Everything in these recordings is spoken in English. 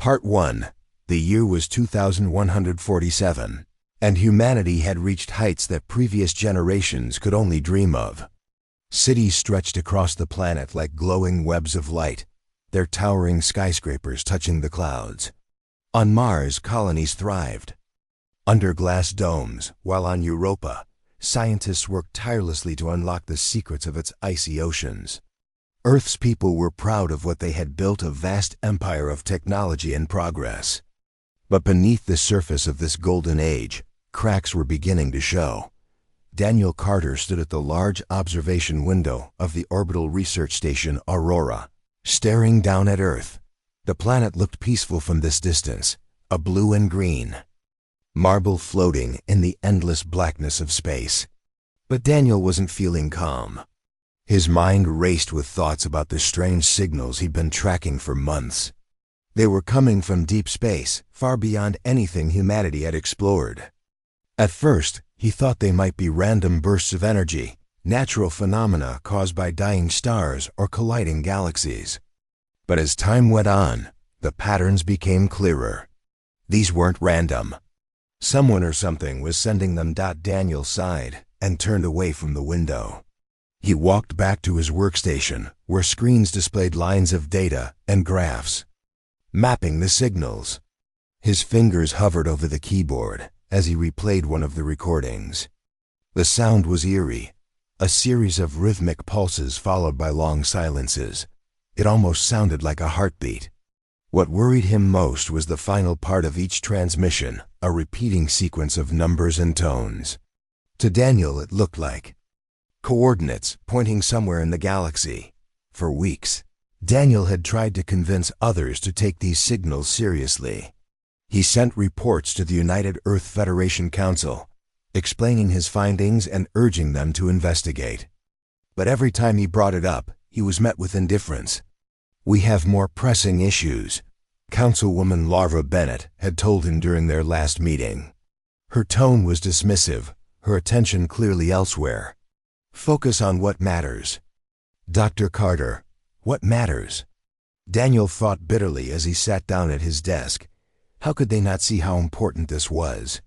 Part 1. The year was 2147, and humanity had reached heights that previous generations could only dream of. Cities stretched across the planet like glowing webs of light, their towering skyscrapers touching the clouds. On Mars, colonies thrived under glass domes, while on Europa, scientists worked tirelessly to unlock the secrets of its icy oceans. Earth's people were proud of what they had built, a vast empire of technology and progress. But beneath the surface of this golden age, cracks were beginning to show. Daniel Carter stood at the large observation window of the orbital research station Aurora, staring down at Earth. The planet looked peaceful from this distance, a blue and green marble floating in the endless blackness of space. But Daniel wasn't feeling calm. His mind raced with thoughts about the strange signals he'd been tracking for months. They were coming from deep space, far beyond anything humanity had explored. At first, he thought they might be random bursts of energy, natural phenomena caused by dying stars or colliding galaxies. But as time went on, the patterns became clearer. These weren't random. Someone or something was sending them. Daniel sighed and turned away from the window. He walked back to his workstation, where screens displayed lines of data and graphs, mapping the signals. His fingers hovered over the keyboard as he replayed one of the recordings. The sound was eerie, a series of rhythmic pulses followed by long silences. It almost sounded like a heartbeat. What worried him most was the final part of each transmission, a repeating sequence of numbers and tones. To Daniel, it looked like coordinates pointing somewhere in the galaxy. For weeks, Daniel had tried to convince others to take these signals seriously. He sent reports to the United Earth Federation Council, explaining his findings and urging them to investigate. But every time he brought it up, he was met with indifference. "We have more pressing issues," Councilwoman Laura Bennett had told him during their last meeting. Her tone was dismissive, her attention clearly elsewhere. "Focus on what matters." Dr. Carter, what matters? Daniel thought bitterly as he sat down at his desk. How could they not see how important this was?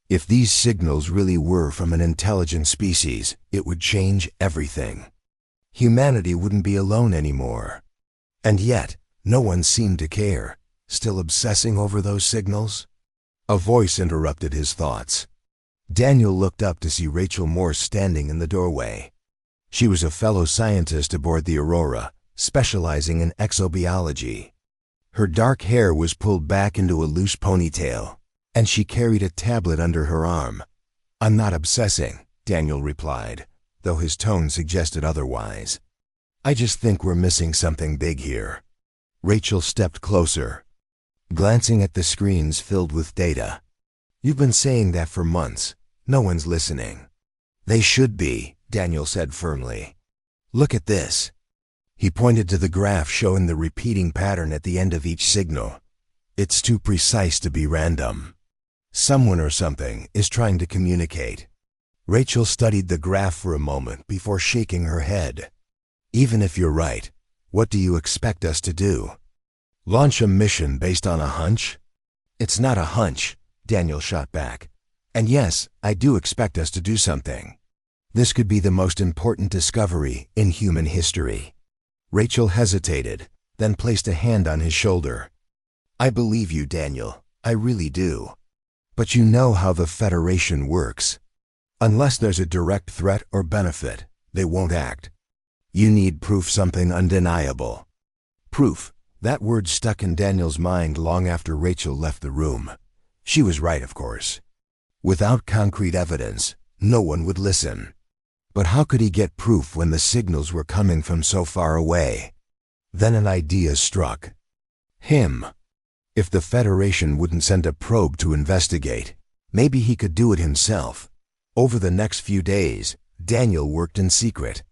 If these signals really were from an intelligent species, it would change everything. Humanity wouldn't be alone anymore. And yet, no one seemed to care, still obsessing over those signals. A voice interrupted his thoughts. Daniel looked up to see Rachel Morse standing in the doorway. She was a fellow scientist aboard the Aurora, specializing in exobiology. Her dark hair was pulled back into a loose ponytail, and she carried a tablet under her arm. "I'm not obsessing," Daniel replied, though his tone suggested otherwise. "I just think we're missing something big here." Rachel stepped closer, glancing at the screens filled with data. "You've been saying that for months. No one's listening." "They should be," Daniel said firmly. "Look at this." He pointed to the graph showing the repeating pattern at the end of each signal. "It's too precise to be random. Someone or something is trying to communicate." Rachel studied the graph for a moment before shaking her head. "Even if you're right, what do you expect us to do? Launch a mission based on a hunch?" "It's not a hunch," Daniel shot back. "And yes, I do expect us to do something. This could be the most important discovery in human history." Rachel hesitated, then placed a hand on his shoulder. "I believe you, Daniel. I really do. But you know how the Federation works. Unless there's a direct threat or benefit, they won't act. You need proof, something undeniable." Proof. That word stuck in Daniel's mind long after Rachel left the room. She was right, of course. Without concrete evidence, no one would listen. But how could he get proof when the signals were coming from so far away? Then an idea struck him. If the Federation wouldn't send a probe to investigate, maybe he could do it himself. Over the next few days, Daniel worked in secret.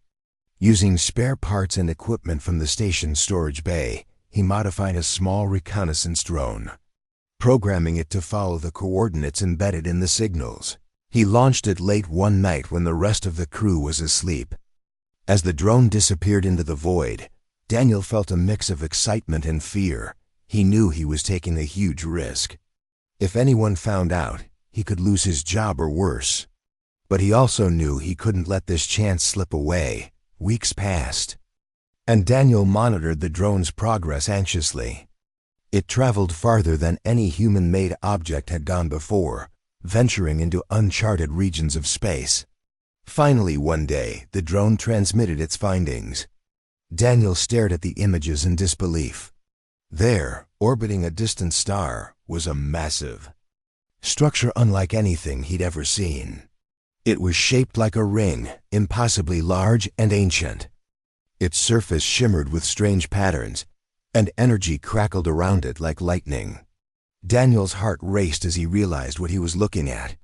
Using spare parts and equipment from the station's storage bay, he modified a small reconnaissance drone, programming it to follow the coordinates embedded in the signals. He launched it late one night when the rest of the crew was asleep. As the drone disappeared into the void, Daniel felt a mix of excitement and fear. He knew he was taking a huge risk. If anyone found out, he could lose his job or worse. But he also knew he couldn't let this chance slip away. Weeks passed, and Daniel monitored the drone's progress anxiously. It traveled farther than any human-made object had gone before, venturing into uncharted regions of space. Finally, one day, the drone transmitted its findings. Daniel stared at the images in disbelief. There, orbiting a distant star, was a massive structure unlike anything he'd ever seen. It was shaped like a ring, impossibly large and ancient. Its surface shimmered with strange patterns, and energy crackled around it like lightning. Daniel's heart raced as he realized what he was looking at.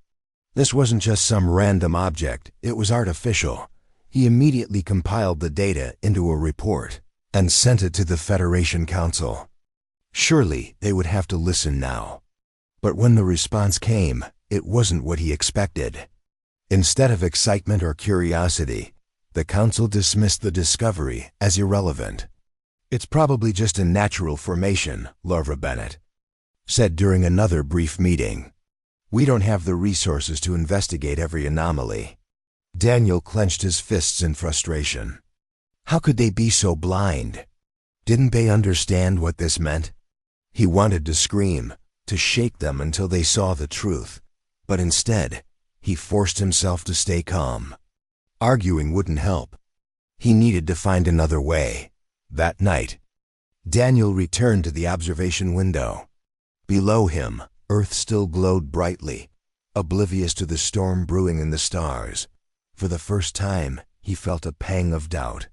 This wasn't just some random object, it was artificial. He immediately compiled the data into a report and sent it to the Federation Council. Surely they would have to listen now. But when the response came, it wasn't what he expected. Instead of excitement or curiosity, the council dismissed the discovery as irrelevant. "It's probably just a natural formation," Larva Bennett said during another brief meeting. "We don't have the resources to investigate every anomaly." Daniel clenched his fists in frustration. How could they be so blind? Didn't they understand what this meant? He wanted to scream, to shake them until they saw the truth, but instead, he forced himself to stay calm. Arguing wouldn't help. He needed to find another way. That night, Daniel returned to the observation window. Below him, Earth still glowed brightly, oblivious to the storm brewing in the stars. For the first time, he felt a pang of doubt.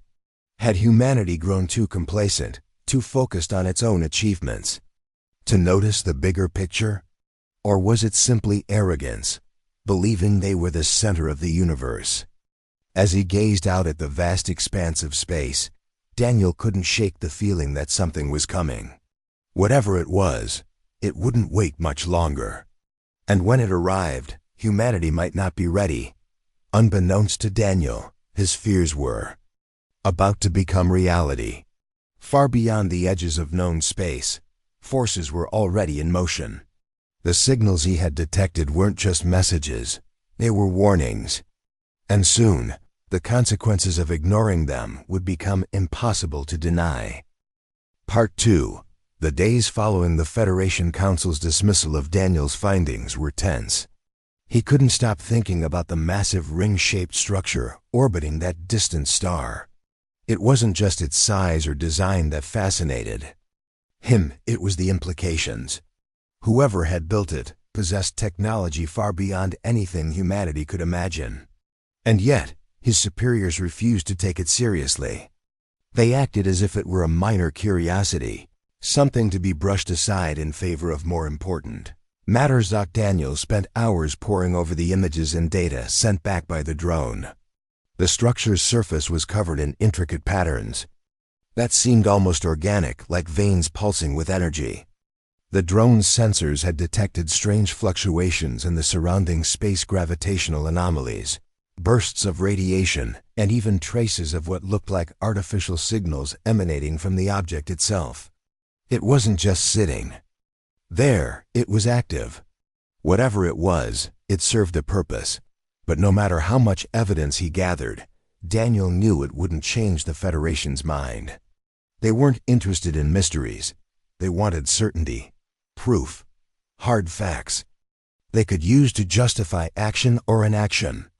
Had humanity grown too complacent, too focused on its own achievements, to notice the bigger picture? Or was it simply arrogance, believing they were the center of the universe? As he gazed out at the vast expanse of space, Daniel couldn't shake the feeling that something was coming. Whatever it was, it wouldn't wait much longer. And when it arrived, humanity might not be ready. Unbeknownst to Daniel, his fears were about to become reality. Far beyond the edges of known space, forces were already in motion. The signals he had detected weren't just messages, they were warnings. And soon, the consequences of ignoring them would become impossible to deny. Part 2. The days following the Federation Council's dismissal of Daniel's findings were tense. He couldn't stop thinking about the massive ring-shaped structure orbiting that distant star. It wasn't just its size or design that fascinated him, it was the implications. Whoever had built it possessed technology far beyond anything humanity could imagine. And yet, his superiors refused to take it seriously. They acted as if it were a minor curiosity, something to be brushed aside in favor of more important matters. Daniel spent hours poring over the images and data sent back by the drone. The structure's surface was covered in intricate patterns that seemed almost organic, like veins pulsing with energy. The drone's sensors had detected strange fluctuations in the surrounding space gravitational anomalies, bursts of radiation, and even traces of what looked like artificial signals emanating from the object itself. It wasn't just sitting there, it was active. Whatever it was, it served a purpose. But no matter how much evidence he gathered, Daniel knew it wouldn't change the Federation's mind. They weren't interested in mysteries. They wanted certainty, proof, hard facts they could use to justify action or inaction.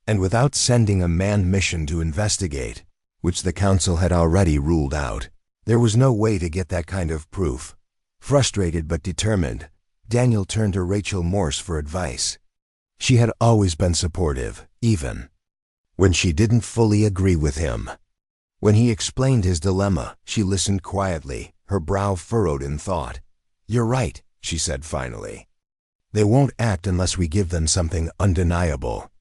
And without sending a manned mission to investigate, which the Council had already ruled out, there was no way to get that kind of proof. Frustrated but determined, Daniel turned to Rachel Morse for advice. She had always been supportive, even when she didn't fully agree with him. When he explained his dilemma, she listened quietly, her brow furrowed in thought. "You're right," she said finally. "They won't act unless we give them something undeniable.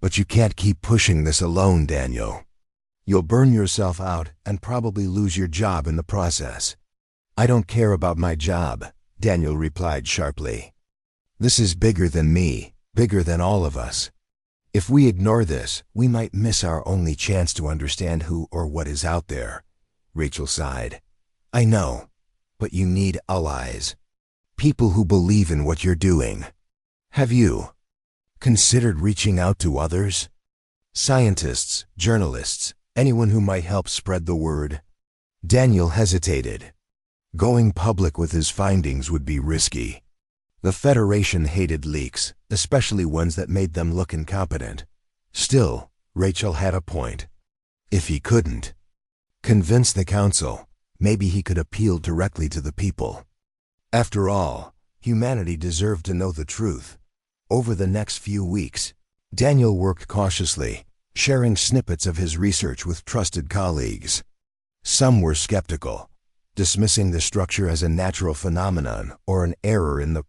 But you can't keep pushing this alone, Daniel. You'll burn yourself out and probably lose your job in the process." "I don't care about my job," Daniel replied sharply. "This is bigger than me, bigger than all of us. If we ignore this, we might miss our only chance to understand who or what is out there." Rachel sighed. "I know. But you need allies. People who believe in what you're doing. Have you considered reaching out to others? Scientists, journalists, anyone who might help spread the word? Daniel hesitated. Going public with his findings would be risky. The Federation hated leaks, especially ones that made them look incompetent. Still, Rachel had a point. If he couldn't convince the council, maybe he could appeal directly to the people. After all, humanity deserved to know the truth. Over the next few weeks, Daniel worked cautiously, sharing snippets of his research with trusted colleagues. Some were skeptical, dismissing the structure as a natural phenomenon or an error in the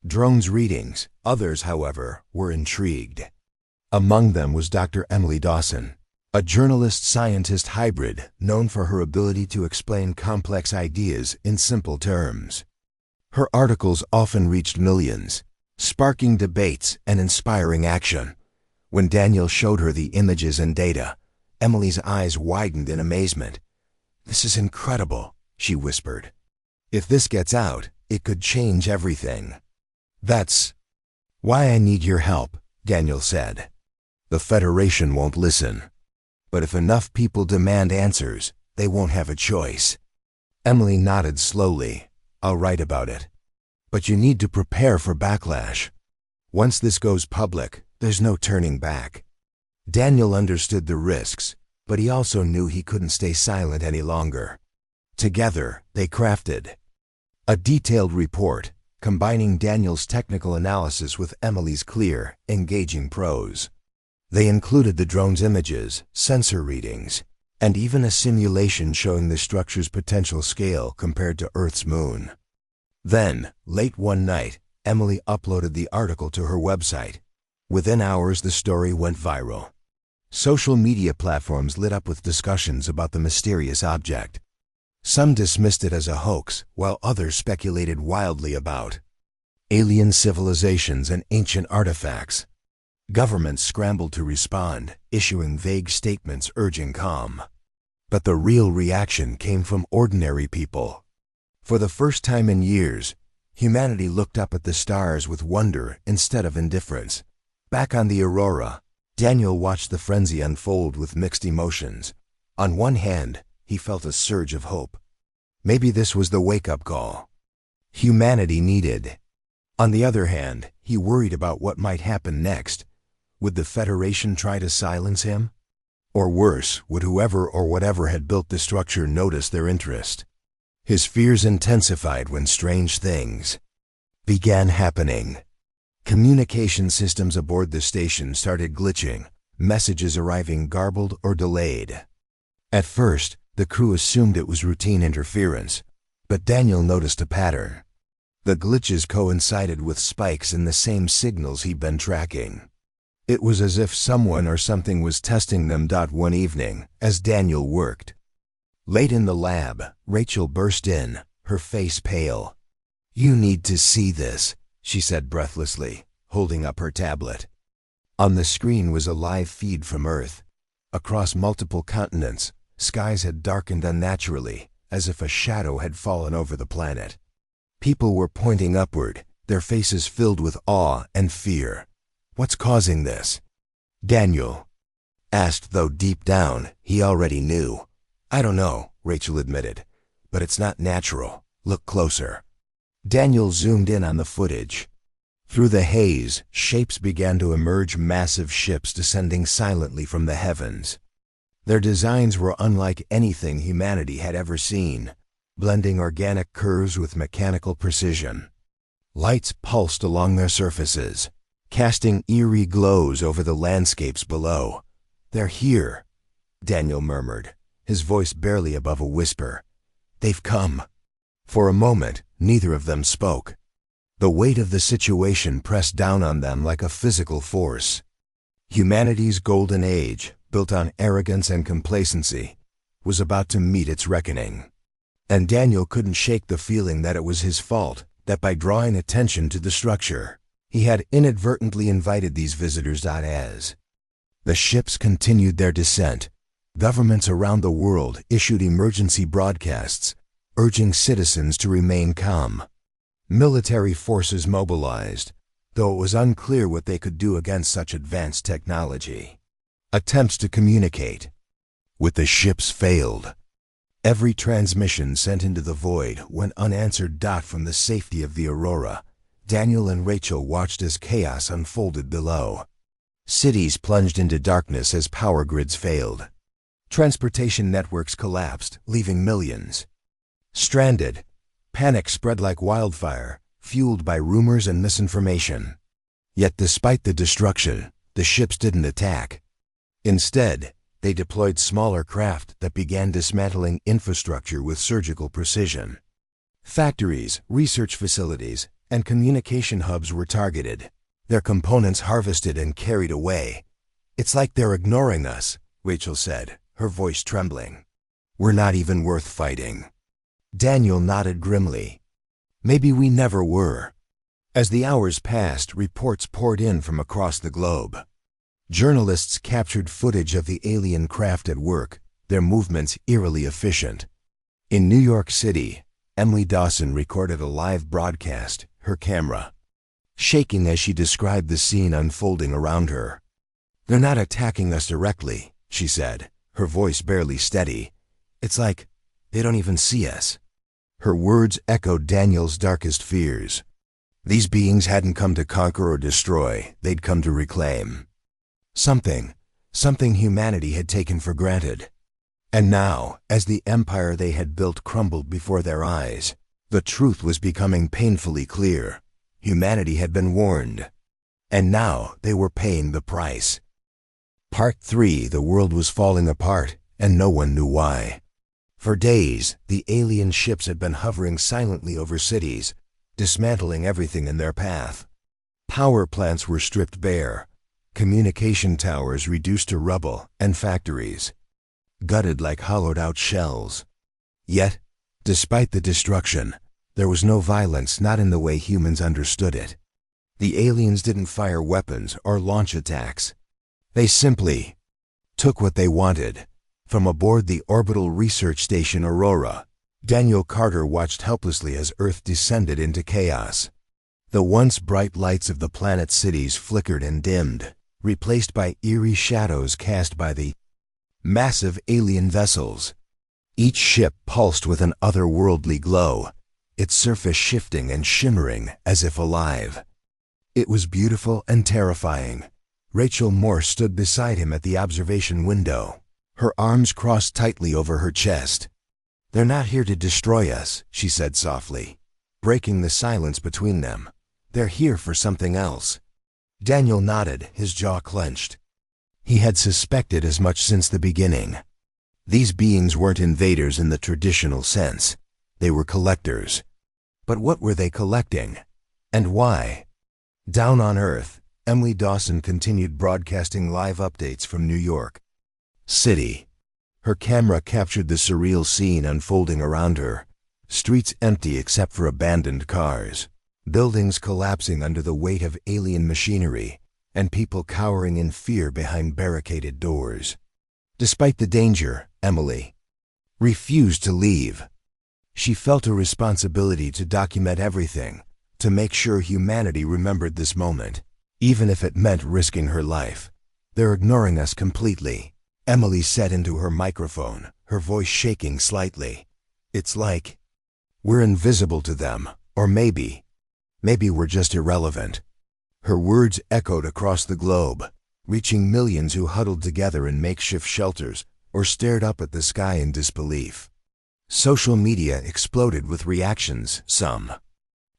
drone's readings. Others, however, were intrigued. Among them was Dr. Emily Dawson, a journalist-scientist hybrid known for her ability to explain complex ideas in simple terms. Her articles often reached millions, sparking debates and inspiring action. When Daniel showed her the images and data, Emily's eyes widened in amazement. "This is incredible," she whispered. "If this gets out, it could change everything." "That's why I need your help," Daniel said. "The Federation won't listen. But if enough people demand answers, they won't have a choice." Emily nodded slowly. "I'll write about it. But you need to prepare for backlash. Once this goes public, there's no turning back." Daniel understood the risks, but he also knew he couldn't stay silent any longer. Together, they crafted a detailed report, combining Daniel's technical analysis with Emily's clear, engaging prose. They included the drone's images, sensor readings, and even a simulation showing the structure's potential scale compared to Earth's moon. Then, late one night, Emily uploaded the article to her website. Within hours, the story went viral. Social media platforms lit up with discussions about the mysterious object. Some dismissed it as a hoax, while others speculated wildly about alien civilizations and ancient artifacts. Governments scrambled to respond, issuing vague statements urging calm. But the real reaction came from ordinary people. For the first time in years, humanity looked up at the stars with wonder instead of indifference. Back on the Aurora, Daniel watched the frenzy unfold with mixed emotions. On one hand, he felt a surge of hope. Maybe this was the wake-up call humanity needed. On the other hand, he worried about what might happen next. Would the Federation try to silence him? Or worse, would whoever or whatever had built the structure notice their interest? His fears intensified when strange things began happening. Communication systems aboard the station started glitching, messages arriving garbled or delayed. At first, the crew assumed it was routine interference, but Daniel noticed a pattern. The glitches coincided with spikes in the same signals he'd been tracking. It was as if someone or something was testing them. One evening, as Daniel worked late in the lab, Rachel burst in, her face pale. "You need to see this," she said breathlessly, holding up her tablet. On the screen was a live feed from Earth. Across multiple continents, skies had darkened unnaturally, as if a shadow had fallen over the planet. People were pointing upward, their faces filled with awe and fear. "What's causing this?" Daniel asked, though deep down, he already knew. "I don't know," Rachel admitted, "but it's not natural. Look closer." Daniel zoomed in on the footage. Through the haze, shapes began to emerge, massive ships descending silently from the heavens. Their designs were unlike anything humanity had ever seen, blending organic curves with mechanical precision. Lights pulsed along their surfaces, casting eerie glows over the landscapes below. "They're here," Daniel murmured, his voice barely above a whisper. "They've come." For a moment, neither of them spoke. The weight of the situation pressed down on them like a physical force. Humanity's golden age, built on arrogance and complacency, was about to meet its reckoning. And Daniel couldn't shake the feeling that it was his fault, that by drawing attention to the structure, he had inadvertently invited these visitors. As the ships continued their descent, governments around the world issued emergency broadcasts, urging citizens to remain calm. Military forces mobilized, though it was unclear what they could do against such advanced technology. Attempts to communicate with the ships failed. Every transmission sent into the void went unanswered. From the safety of the Aurora, Daniel and Rachel watched as chaos unfolded below. Cities plunged into darkness as power grids failed. Transportation networks collapsed, leaving millions stranded. Panic spread like wildfire, fueled by rumors and misinformation. Yet despite the destruction, the ships didn't attack. Instead, they deployed smaller craft that began dismantling infrastructure with surgical precision. Factories, research facilities, and communication hubs were targeted, their components harvested and carried away. "It's like they're ignoring us," Rachel said, her voice trembling. "We're not even worth fighting." Daniel nodded grimly. "Maybe we never were." As the hours passed, reports poured in from across the globe. Journalists captured footage of the alien craft at work, their movements eerily efficient. In New York City, Emily Dawson recorded a live broadcast, her camera shaking as she described the scene unfolding around her. "They're not attacking us directly," she said, her voice barely steady. "It's like they don't even see us." Her words echoed Daniel's darkest fears. These beings hadn't come to conquer or destroy, they'd come to reclaim something humanity had taken for granted. And now, as the empire they had built crumbled before their eyes, the truth was becoming painfully clear. Humanity had been warned, and now they were paying the price. Part 3. The world was falling apart, and no one knew why. For days, the alien ships had been hovering silently over cities, dismantling everything in their path. Power plants were stripped bare, communication towers reduced to rubble, and factories gutted like hollowed-out shells. Yet, despite the destruction, there was no violence, not in the way humans understood it. The aliens didn't fire weapons or launch attacks. They simply took what they wanted. From aboard the orbital research station Aurora, Daniel Carter watched helplessly as Earth descended into chaos. The once bright lights of the planet's cities flickered and dimmed, replaced by eerie shadows cast by the massive alien vessels. Each ship pulsed with an otherworldly glow, its surface shifting and shimmering as if alive. It was beautiful and terrifying. Rachel Morse stood beside him at the observation window, her arms crossed tightly over her chest. "They're not here to destroy us," she said softly, breaking the silence between them. "They're here for something else." Daniel nodded, his jaw clenched. He had suspected as much since the beginning. These beings weren't invaders in the traditional sense. They were collectors. But what were they collecting? And why? Down on Earth, Emily Dawson continued broadcasting live updates from New York City. Her camera captured the surreal scene unfolding around her. Streets empty except for abandoned cars, buildings collapsing under the weight of alien machinery, and people cowering in fear behind barricaded doors. Despite the danger, Emily refused to leave. She felt a responsibility to document everything, to make sure humanity remembered this moment, even if it meant risking her life. "They're ignoring us completely," Emily said into her microphone, her voice shaking slightly. "It's like we're invisible to them, or maybe we're just irrelevant." Her words echoed across the globe, reaching millions who huddled together in makeshift shelters or stared up at the sky in disbelief. Social media exploded with reactions, some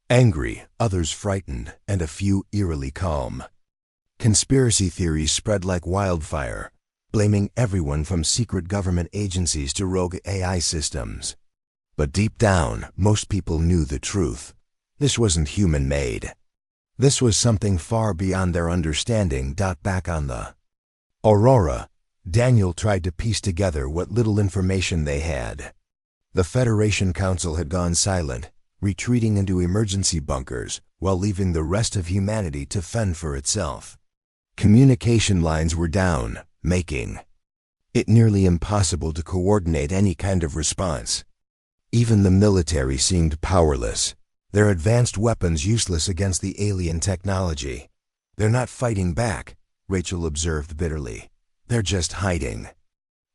angry, others frightened, and a few eerily calm. Conspiracy theories spread like wildfire, blaming everyone from secret government agencies to rogue AI systems. But deep down, most people knew the truth. This wasn't human-made. This was something far beyond their understanding. Back on the Aurora, Daniel tried to piece together what little information they had. The Federation Council had gone silent, retreating into emergency bunkers while leaving the rest of humanity to fend for itself. Communication lines were down, making it nearly impossible to coordinate any kind of response. Even the military seemed powerless, their advanced weapons useless against the alien technology. "They're not fighting back," Rachel observed bitterly. "They're just hiding."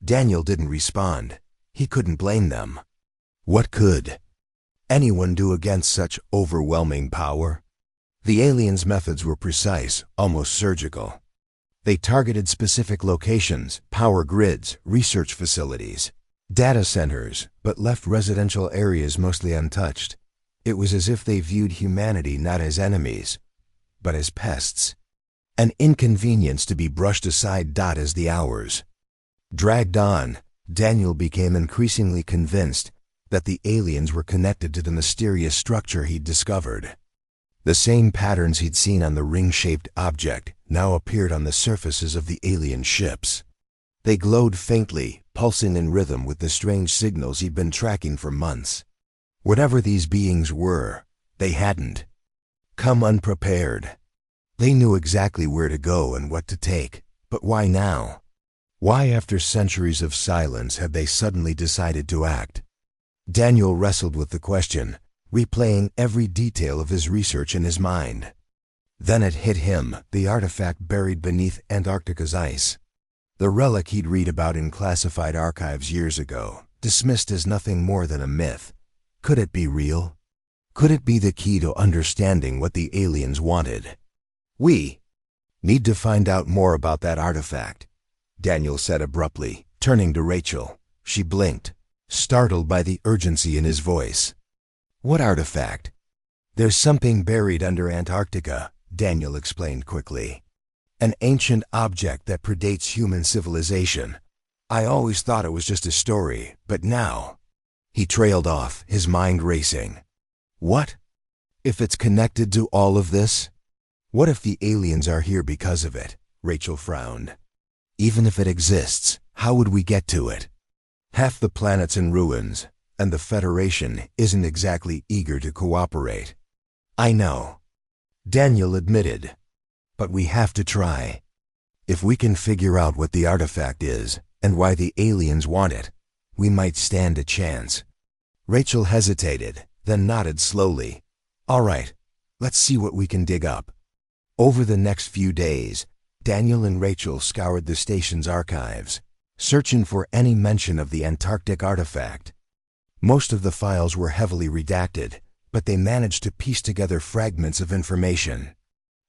Daniel didn't respond. He couldn't blame them. What could anyone do against such overwhelming power? The aliens' methods were precise, almost surgical. They targeted specific locations, power grids, research facilities, data centers, but left residential areas mostly untouched. It was as if they viewed humanity not as enemies, but as pests. An inconvenience to be brushed aside. As the hours dragged on, Daniel became increasingly convinced that the aliens were connected to the mysterious structure he'd discovered. The same patterns he'd seen on the ring-shaped object now appeared on the surfaces of the alien ships. They glowed faintly, pulsing in rhythm with the strange signals he'd been tracking for months. Whatever these beings were, they hadn't come unprepared. They knew exactly where to go and what to take, but why now? Why, after centuries of silence, had they suddenly decided to act? Daniel wrestled with the question, replaying every detail of his research in his mind. Then it hit him, the artifact buried beneath Antarctica's ice. The relic he'd read about in classified archives years ago, dismissed as nothing more than a myth. Could it be real? Could it be the key to understanding what the aliens wanted? "We need to find out more about that artifact," Daniel said abruptly, turning to Rachel. She blinked, startled by the urgency in his voice. "What artifact?" "There's something buried under Antarctica," Daniel explained quickly. "An ancient object that predates human civilization. I always thought it was just a story, but now—" He trailed off, his mind racing. What if it's connected to all of this? What if the aliens are here because of it? Rachel frowned. Even if it exists, how would we get to it? Half the planet's in ruins, and the Federation isn't exactly eager to cooperate. I know, Daniel admitted, but we have to try. If we can figure out what the artifact is and why the aliens want it, we might stand a chance. Rachel hesitated, then nodded slowly. All right, let's see what we can dig up. Over the next few days, Daniel and Rachel scoured the station's archives, searching for any mention of the Antarctic artifact. Most of the files were heavily redacted, but they managed to piece together fragments of information.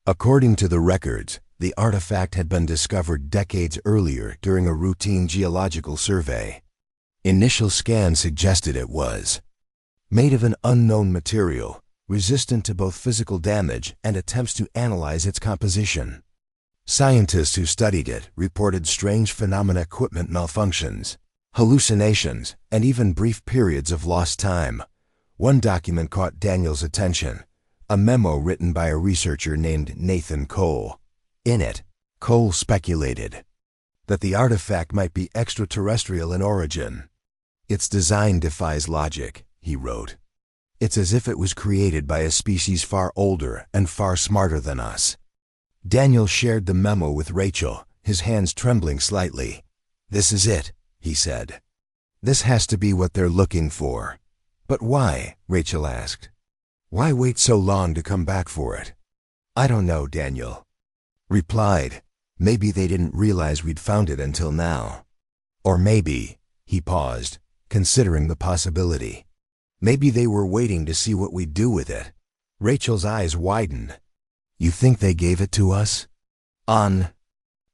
According to the records, the artifact had been discovered decades earlier during a routine geological survey. Initial scans suggested it was made of an unknown material, resistant to both physical damage and attempts to analyze its composition. Scientists who studied it reported strange phenomena, equipment malfunctions, hallucinations, and even brief periods of lost time. One document caught Daniel's attention, a memo written by a researcher named Nathan Cole. In it, Cole speculated that the artifact might be extraterrestrial in origin. Its design defies logic, he wrote. It's as if it was created by a species far older and far smarter than us. Daniel shared the memo with Rachel, his hands trembling slightly. This is it, he said. This has to be what they're looking for. But why? Rachel asked. Why wait so long to come back for it? I don't know, Daniel replied. Maybe they didn't realize we'd found it until now. Or maybe, he paused, considering the possibility. Maybe they were waiting to see what we'd do with it. Rachel's eyes widened. You think they gave it to us? On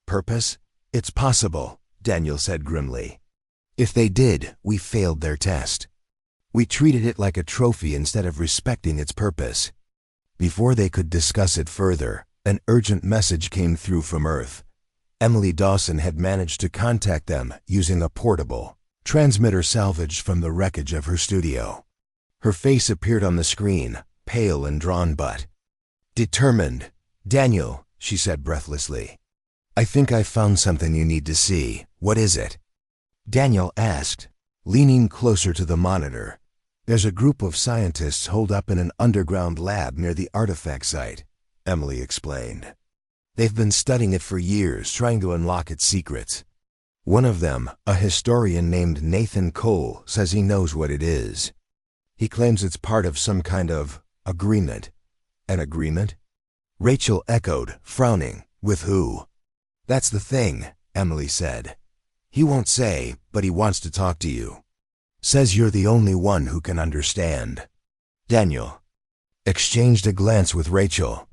purpose? It's possible, Daniel said grimly. If they did, we failed their test. We treated it like a trophy instead of respecting its purpose. Before they could discuss it further, an urgent message came through from Earth. Emily Dawson had managed to contact them using a portable transmitter salvaged from the wreckage of her studio. Her face appeared on the screen, pale and drawn but determined. Daniel, she said breathlessly. I think I found something you need to see. What is it? Daniel asked, leaning closer to the monitor. There's a group of scientists holed up in an underground lab near the artifact site, Emily explained. They've been studying it for years, trying to unlock its secrets. One of them, a historian named Nathan Cole, says he knows what it is. He claims it's part of some kind of agreement. An agreement? Rachel echoed, frowning. With who? That's the thing, Emily said. He won't say, but he wants to talk to you. Says you're the only one who can understand. Daniel exchanged a glance with Rachel.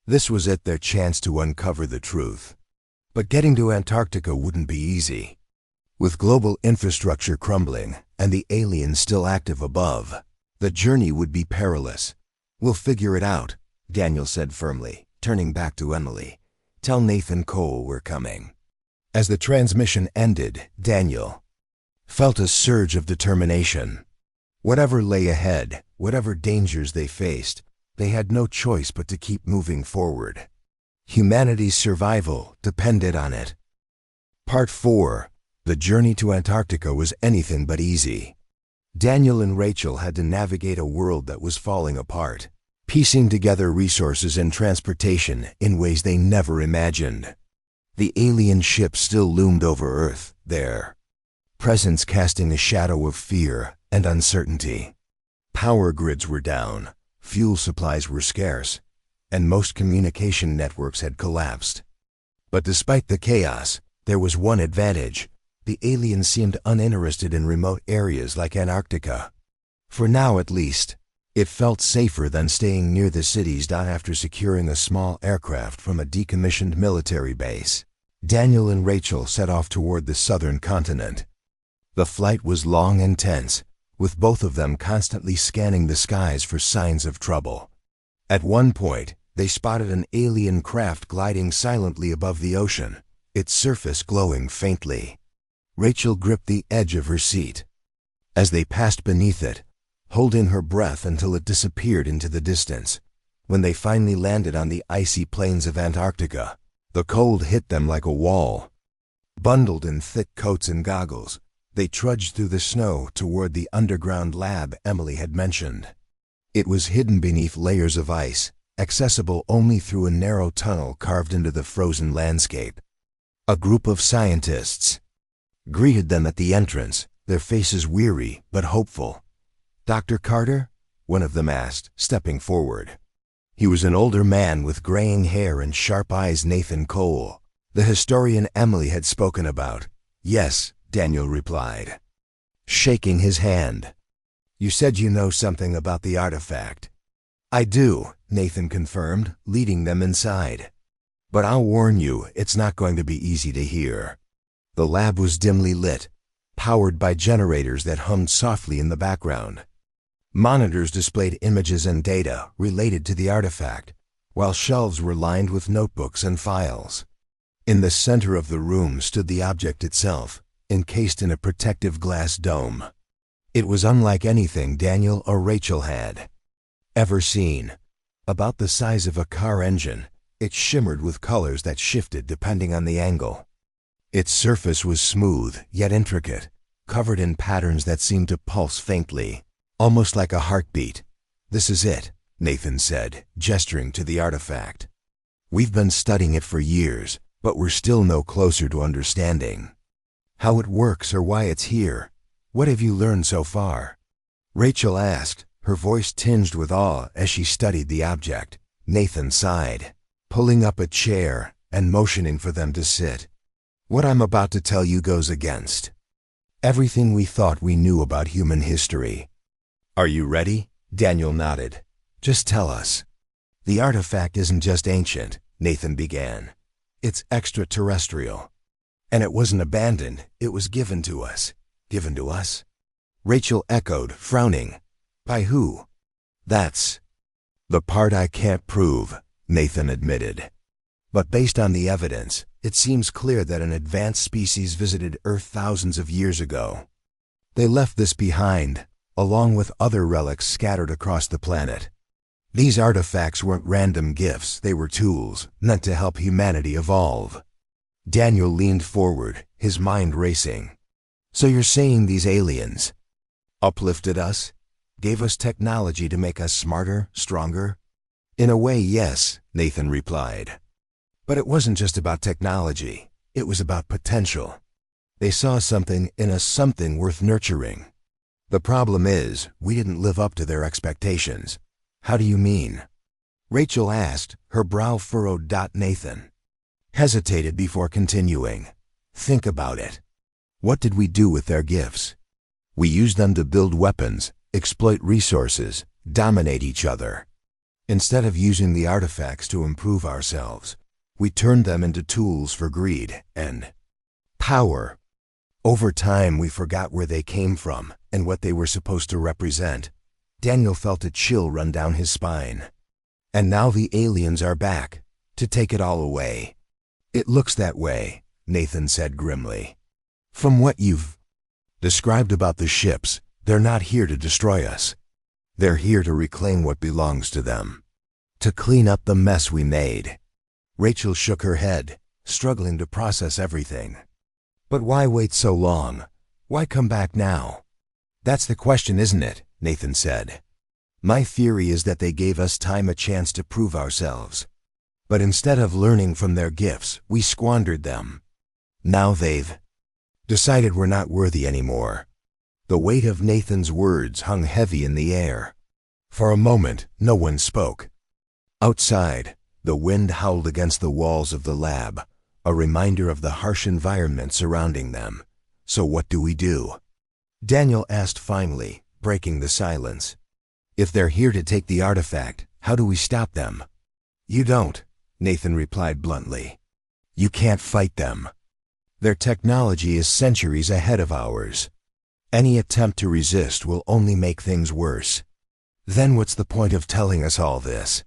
This was it, their chance to uncover the truth. But getting to Antarctica wouldn't be easy. With global infrastructure crumbling and the aliens still active above, the journey would be perilous. We'll figure it out, Daniel said firmly, turning back to Emily. Tell Nathan Cole we're coming. As the transmission ended, Daniel felt a surge of determination. Whatever lay ahead, whatever dangers they faced, they had no choice but to keep moving forward. Humanity's survival depended on it. Part 4. The journey to Antarctica was anything but easy. Daniel and Rachel had to navigate a world that was falling apart, piecing together resources and transportation in ways they never imagined. The alien ship still loomed over Earth, their presence casting a shadow of fear and uncertainty. Power grids were down, fuel supplies were scarce, and most communication networks had collapsed. But despite the chaos, there was one advantage. The aliens seemed uninterested in remote areas like Antarctica. For now at least, it felt safer than staying near the cities. After securing a small aircraft from a decommissioned military base, Daniel and Rachel set off toward the southern continent. The flight was long and tense, with both of them constantly scanning the skies for signs of trouble. At one point, they spotted an alien craft gliding silently above the ocean, its surface glowing faintly. Rachel gripped the edge of her seat. As they passed beneath it, holding her breath until it disappeared into the distance, when they finally landed on the icy plains of Antarctica, the cold hit them like a wall. Bundled in thick coats and goggles, they trudged through the snow toward the underground lab Emily had mentioned. It was hidden beneath layers of ice, accessible only through a narrow tunnel carved into the frozen landscape. A group of scientists greeted them at the entrance, their faces weary but hopeful. Dr. Carter? One of them asked, stepping forward. He was an older man with graying hair and sharp eyes. Nathan Cole, the historian Emily had spoken about. Yes, Daniel replied, shaking his hand. You said you know something about the artifact. I do, Nathan confirmed, leading them inside. But I'll warn you, it's not going to be easy to hear. The lab was dimly lit, powered by generators that hummed softly in the background. Monitors displayed images and data related to the artifact, while shelves were lined with notebooks and files. In the center of the room stood the object itself, encased in a protective glass dome. It was unlike anything Daniel or Rachel had ever seen. About the size of a car engine, it shimmered with colors that shifted depending on the angle. Its surface was smooth, yet intricate, covered in patterns that seemed to pulse faintly, almost like a heartbeat. This is it, Nathan said, gesturing to the artifact. We've been studying it for years, but we're still no closer to understanding how it works or why it's here. What have you learned so far? Rachel asked, her voice tinged with awe as she studied the object. Nathan sighed, pulling up a chair and motioning for them to sit. What I'm about to tell you goes against everything we thought we knew about human history. Are you ready? Daniel nodded. Just tell us. The artifact isn't just ancient, Nathan began. It's extraterrestrial. And it wasn't abandoned, it was given to us. Given to us? Rachel echoed, frowning. By who? That's the part I can't prove, Nathan admitted. But based on the evidence, it seems clear that an advanced species visited Earth thousands of years ago. They left this behind, along with other relics scattered across the planet. These artifacts weren't random gifts, they were tools meant to help humanity evolve. Daniel leaned forward, his mind racing. So you're saying these aliens uplifted us? Gave us technology to make us smarter, stronger? In a way, yes, Nathan replied. But it wasn't just about technology, it was about potential. They saw something in us, something worth nurturing. The problem is, we didn't live up to their expectations. How do you mean? Rachel asked, her brow furrowed. Nathan hesitated before continuing. Think about it. What did we do with their gifts? We used them to build weapons, exploit resources, dominate each other. Instead of using the artifacts to improve ourselves, we turned them into tools for greed and power. Over time, we forgot where they came from and what they were supposed to represent. Daniel felt a chill run down his spine. And now the aliens are back, to take it all away. It looks that way, Nathan said grimly. From what you've described about the ships, they're not here to destroy us. They're here to reclaim what belongs to them. To clean up the mess we made. Rachel shook her head, struggling to process everything. But why wait so long? Why come back now? That's the question, isn't it? Nathan said. My theory is that they gave us time, a chance to prove ourselves. But instead of learning from their gifts, we squandered them. Now they've decided we're not worthy anymore. The weight of Nathan's words hung heavy in the air. For a moment, no one spoke. Outside, the wind howled against the walls of the lab, a reminder of the harsh environment surrounding them. So what do we do? Daniel asked finally, breaking the silence. If they're here to take the artifact, how do we stop them? You don't, Nathan replied bluntly. You can't fight them. Their technology is centuries ahead of ours. Any attempt to resist will only make things worse. Then what's the point of telling us all this?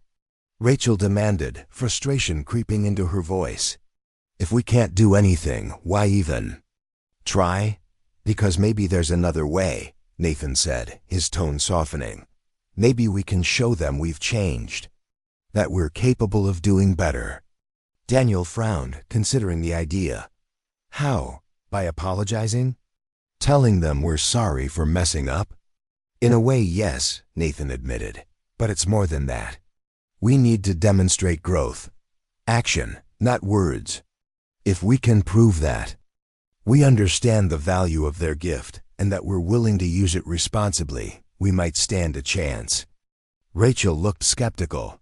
Rachel demanded, frustration creeping into her voice. If we can't do anything, why even try? Because maybe there's another way, Nathan said, his tone softening. Maybe we can show them we've changed. That we're capable of doing better. Daniel frowned, considering the idea. How? By apologizing? Telling them we're sorry for messing up? In a way, yes, Nathan admitted. But it's more than that. We need to demonstrate growth. Action, not words. If we can prove that we understand the value of their gift and that we're willing to use it responsibly, we might stand a chance. Rachel looked skeptical.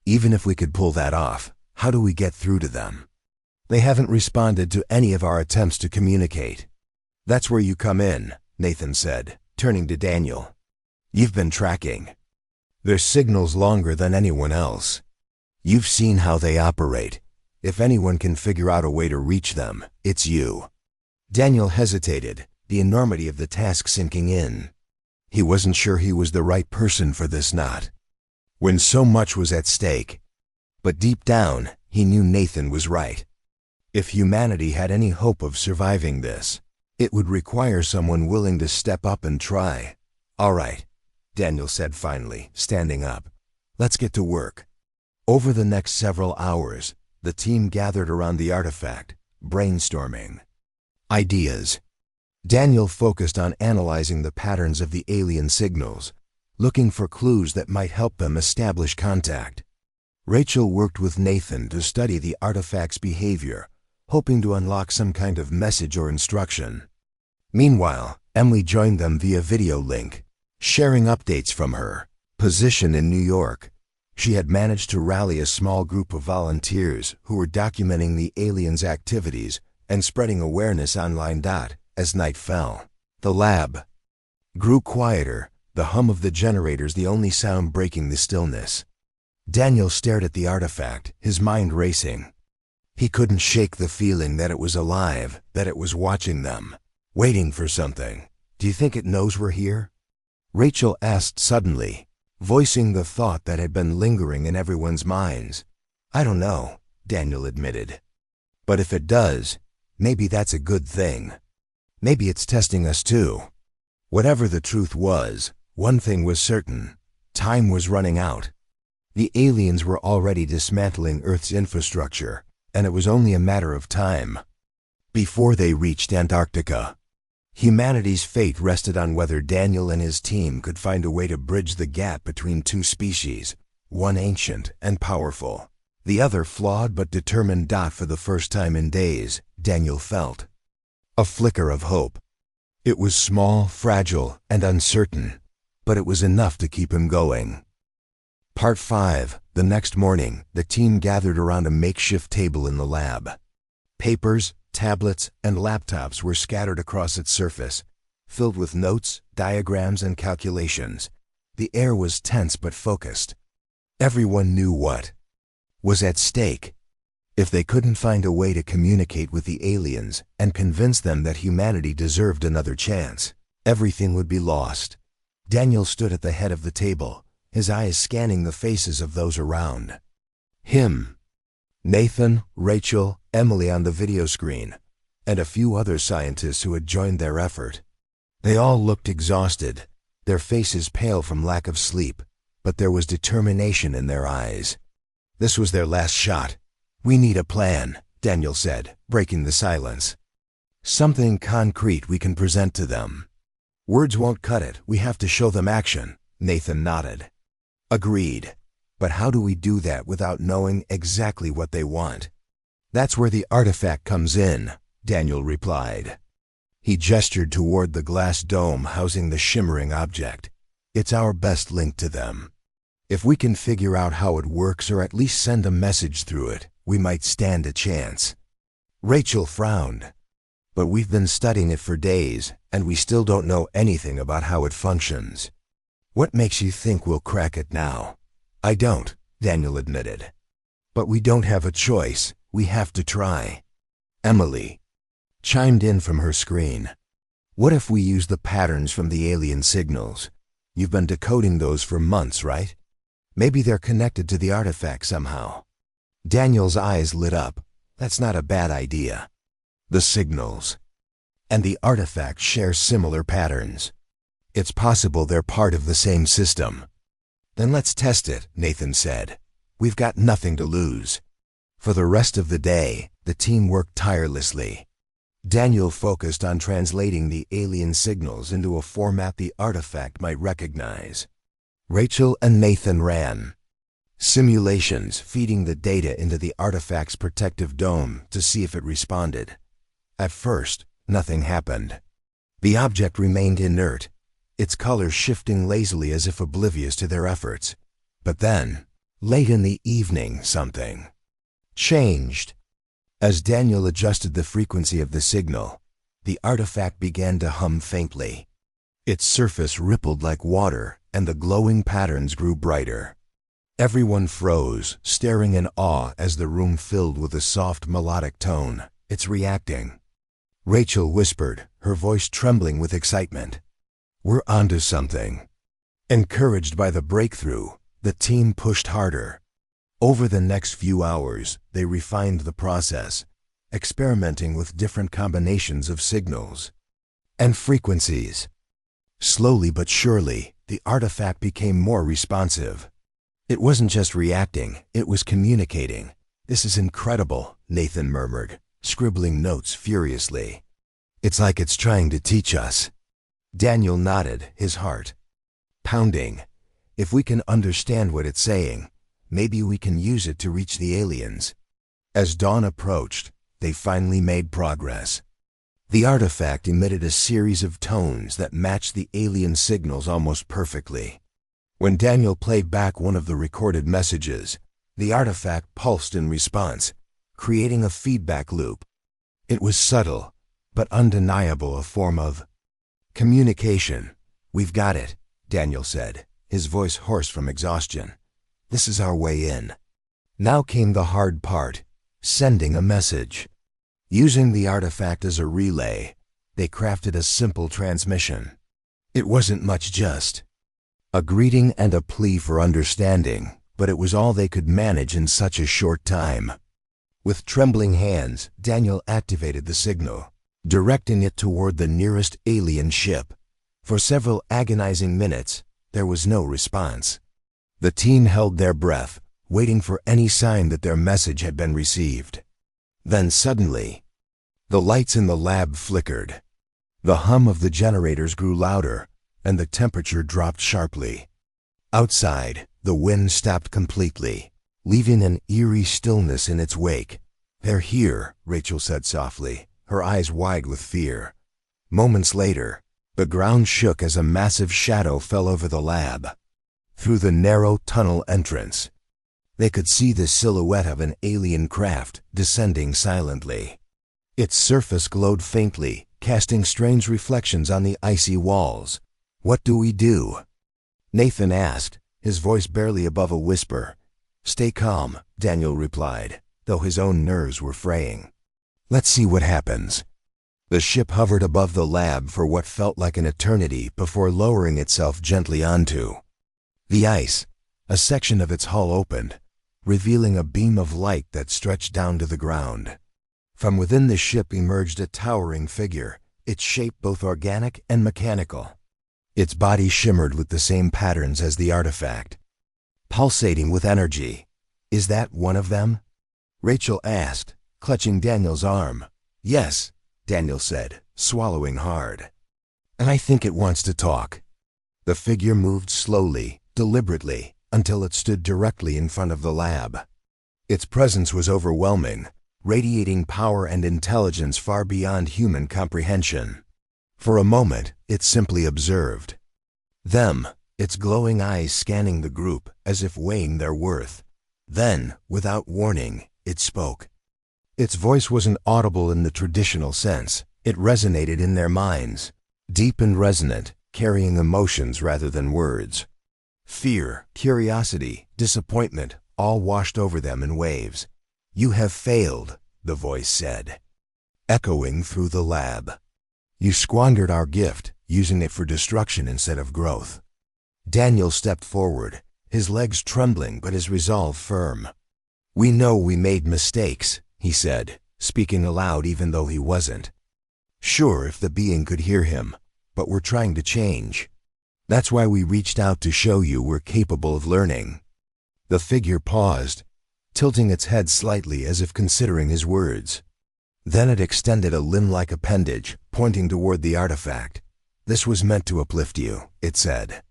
Even if we could pull that off, how do we get through to them? They haven't responded to any of our attempts to communicate. That's where you come in, Nathan said, turning to Daniel. You've been tracking their signals longer than anyone else. You've seen how they operate. If anyone can figure out a way to reach them, it's you. Daniel hesitated, the enormity of the task sinking in. He wasn't sure he was the right person for this knot, when so much was at stake. But deep down, he knew Nathan was right. If humanity had any hope of surviving this, it would require someone willing to step up and try. All right, Daniel said finally, standing up. Let's get to work. Over the next several hours, the team gathered around the artifact, brainstorming ideas. Daniel focused on analyzing the patterns of the alien signals, looking for clues that might help them establish contact. Rachel worked with Nathan to study the artifact's behavior, hoping to unlock some kind of message or instruction. Meanwhile, Emily joined them via video link, sharing updates from her position in New York. She had managed to rally a small group of volunteers who were documenting the aliens' activities and spreading awareness online. As night fell, the lab grew quieter, the hum of the generators the only sound breaking the stillness. Daniel stared at the artifact, his mind racing. He couldn't shake the feeling that it was alive, that it was watching them, waiting for something. Do you think it knows we're here? Rachel asked suddenly, voicing the thought that had been lingering in everyone's minds. I don't know, Daniel admitted. But if it does, maybe that's a good thing. Maybe it's testing us too. Whatever the truth was, one thing was certain. Time was running out. The aliens were already dismantling Earth's infrastructure, and it was only a matter of time before they reached Antarctica. Humanity's fate rested on whether Daniel and his team could find a way to bridge the gap between two species, one ancient and powerful, the other flawed but determined. For the first time in days, Daniel felt a flicker of hope. It was small, fragile, and uncertain, but it was enough to keep him going. Part 5. The next morning, the team gathered around a makeshift table in the lab. Papers, tablets, and laptops were scattered across its surface, filled with notes, diagrams, and calculations. The air was tense but focused. Everyone knew what was at stake. If they couldn't find a way to communicate with the aliens and convince them that humanity deserved another chance, everything would be lost. Daniel stood at the head of the table, his eyes scanning the faces of those around. Him, Nathan, Rachel, Emily on the video screen, and a few other scientists who had joined their effort. They all looked exhausted, their faces pale from lack of sleep, but there was determination in their eyes. This was their last shot. "We need a plan," Daniel said, breaking the silence. "Something concrete we can present to them." "Words won't cut it. We have to show them action," Nathan nodded. "Agreed. But how do we do that without knowing exactly what they want?" "That's where the artifact comes in," Daniel replied. He gestured toward the glass dome housing the shimmering object. "It's our best link to them. If we can figure out how it works or at least send a message through it, we might stand a chance." Rachel frowned. "But we've been studying it for days, and we still don't know anything about how it functions." "What makes you think we'll crack it now?" "I don't," Daniel admitted. "But we don't have a choice. We have to try." Emily chimed in from her screen. "What if we use the patterns from the alien signals? You've been decoding those for months, right? Maybe they're connected to the artifact somehow." Daniel's eyes lit up. "That's not a bad idea. The signals and the artifact share similar patterns. It's possible they're part of the same system." "Then let's test it," Nathan said. "We've got nothing to lose." For the rest of the day, the team worked tirelessly. Daniel focused on translating the alien signals into a format the artifact might recognize. Rachel and Nathan ran simulations feeding the data into the artifact's protective dome to see if it responded. At first, nothing happened. The object remained inert, its colors shifting lazily as if oblivious to their efforts. But then, late in the evening, something changed. As Daniel adjusted the frequency of the signal, the artifact began to hum faintly. Its surface rippled like water, and the glowing patterns grew brighter. Everyone froze, staring in awe as the room filled with a soft melodic tone. "It's reacting," Rachel whispered, her voice trembling with excitement. "We're onto something." Encouraged by the breakthrough, the team pushed harder. Over the next few hours, they refined the process, experimenting with different combinations of signals and frequencies. Slowly but surely, the artifact became more responsive. It wasn't just reacting, it was communicating. "This is incredible," Nathan murmured, scribbling notes furiously. "It's like it's trying to teach us." Daniel nodded, his heart pounding. "If we can understand what it's saying, maybe we can use it to reach the aliens." As dawn approached, they finally made progress. The artifact emitted a series of tones that matched the alien signals almost perfectly. When Daniel played back one of the recorded messages, the artifact pulsed in response, creating a feedback loop. It was subtle, but undeniable, a form of communication. "We've got it," Daniel said, his voice hoarse from exhaustion. "This is our way in." Now came the hard part, sending a message. Using the artifact as a relay, they crafted a simple transmission. It wasn't much, just a greeting and a plea for understanding, but it was all they could manage in such a short time. With trembling hands, Daniel activated the signal, directing it toward the nearest alien ship. For several agonizing minutes, there was no response. The team held their breath, waiting for any sign that their message had been received. Then suddenly, the lights in the lab flickered. The hum of the generators grew louder, and the temperature dropped sharply. Outside, the wind stopped completely, leaving an eerie stillness in its wake. "They're here," Rachel said softly, her eyes wide with fear. Moments later, the ground shook as a massive shadow fell over the lab. Through the narrow tunnel entrance, they could see the silhouette of an alien craft descending silently. Its surface glowed faintly, casting strange reflections on the icy walls. "What do we do?" Nathan asked, his voice barely above a whisper. "Stay calm," Daniel replied, though his own nerves were fraying. "Let's see what happens." The ship hovered above the lab for what felt like an eternity before lowering itself gently onto the ice. A section of its hull opened, revealing a beam of light that stretched down to the ground. From within the ship emerged a towering figure, its shape both organic and mechanical. Its body shimmered with the same patterns as the artifact, pulsating with energy. "Is that one of them?" Rachel asked, clutching Daniel's arm. "Yes," Daniel said, swallowing hard. "And I think it wants to talk." The figure moved slowly, deliberately, until it stood directly in front of the lab. Its presence was overwhelming, radiating power and intelligence far beyond human comprehension. For a moment, it simply observed them, its glowing eyes scanning the group as if weighing their worth. Then, without warning, it spoke. Its voice wasn't audible in the traditional sense. It resonated in their minds, deep and resonant, carrying emotions rather than words. Fear, curiosity, disappointment, all washed over them in waves. "You have failed," the voice said, echoing through the lab. "You squandered our gift, using it for destruction instead of growth." Daniel stepped forward, his legs trembling but his resolve firm. "We know we made mistakes," he said, speaking aloud even though he wasn't sure if the being could hear him, "but we're trying to change. That's why we reached out to show you we're capable of learning." The figure paused, tilting its head slightly as if considering his words. Then it extended a limb-like appendage, pointing toward the artifact. "This was meant to uplift you," it said,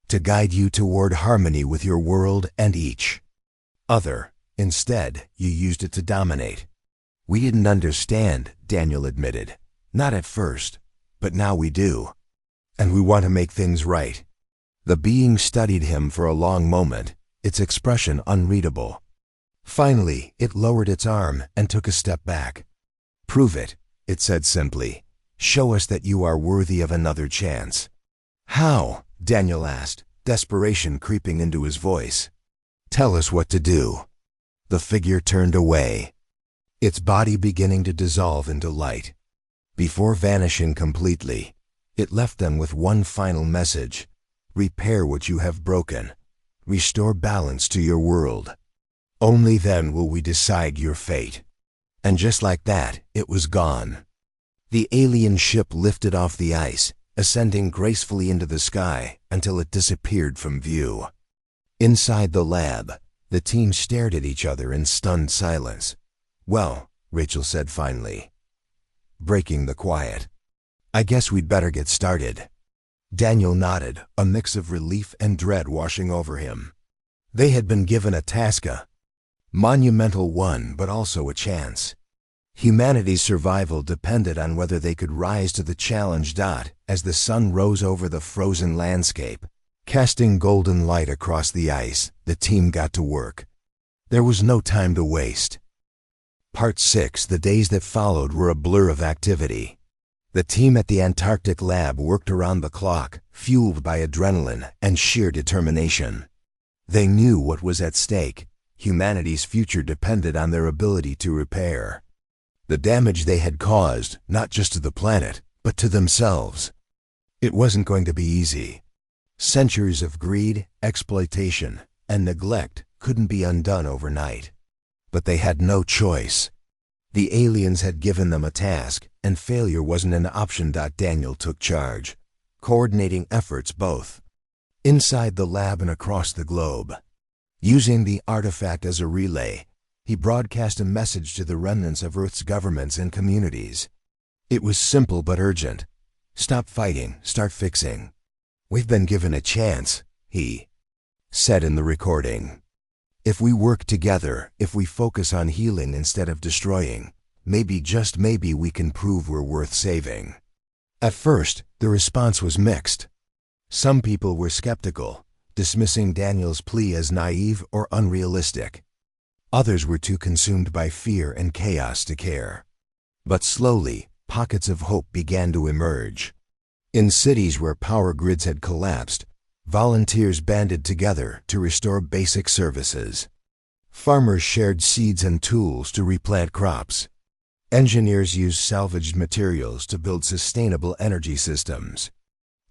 "to guide you toward harmony with your world and each other. Instead, you used it to dominate." "We didn't understand," Daniel admitted. "Not at first, but now we do. And we want to make things right." The being studied him for a long moment, its expression unreadable. Finally, it lowered its arm and took a step back. "Prove it," it said simply. "Show us that you are worthy of another chance." "How?" Daniel asked, desperation creeping into his voice. "Tell us what to do." The figure turned away, its body beginning to dissolve into light. Before vanishing completely, it left them with one final message: repair what you have broken. Restore balance to your world. Only then will we decide your fate. And just like that, it was gone. The alien ship lifted off the ice, ascending gracefully into the sky until it disappeared from view. Inside the lab, the team stared at each other in stunned silence. "Well," Rachel said finally, breaking the quiet, "I guess we'd better get started." Daniel nodded, a mix of relief and dread washing over him. They had been given a task, a monumental one, but also a chance. Humanity's survival depended on whether they could rise to the challenge. As the sun rose over the frozen landscape, casting golden light across the ice, the team got to work. There was no time to waste. Part 6. The days that followed were a blur of activity. The team at the Antarctic lab worked around the clock, fueled by adrenaline and sheer determination. They knew what was at stake. Humanity's future depended on their ability to repair the damage they had caused, not just to the planet, but to themselves. It wasn't going to be easy. Centuries of greed, exploitation, and neglect couldn't be undone overnight. But they had no choice. The aliens had given them a task, and failure wasn't an option. Daniel took charge, coordinating efforts both inside the lab and across the globe. Using the artifact as a relay, he broadcast a message to the remnants of Earth's governments and communities. It was simple but urgent. "Stop fighting, start fixing. We've been given a chance," he said in the recording. "If we work together, if we focus on healing instead of destroying, maybe, just maybe, we can prove we're worth saving." At first, the response was mixed. Some people were skeptical, dismissing Daniel's plea as naive or unrealistic. Others were too consumed by fear and chaos to care. But slowly, pockets of hope began to emerge. In cities where power grids had collapsed, volunteers banded together to restore basic services. Farmers shared seeds and tools to replant crops. Engineers used salvaged materials to build sustainable energy systems.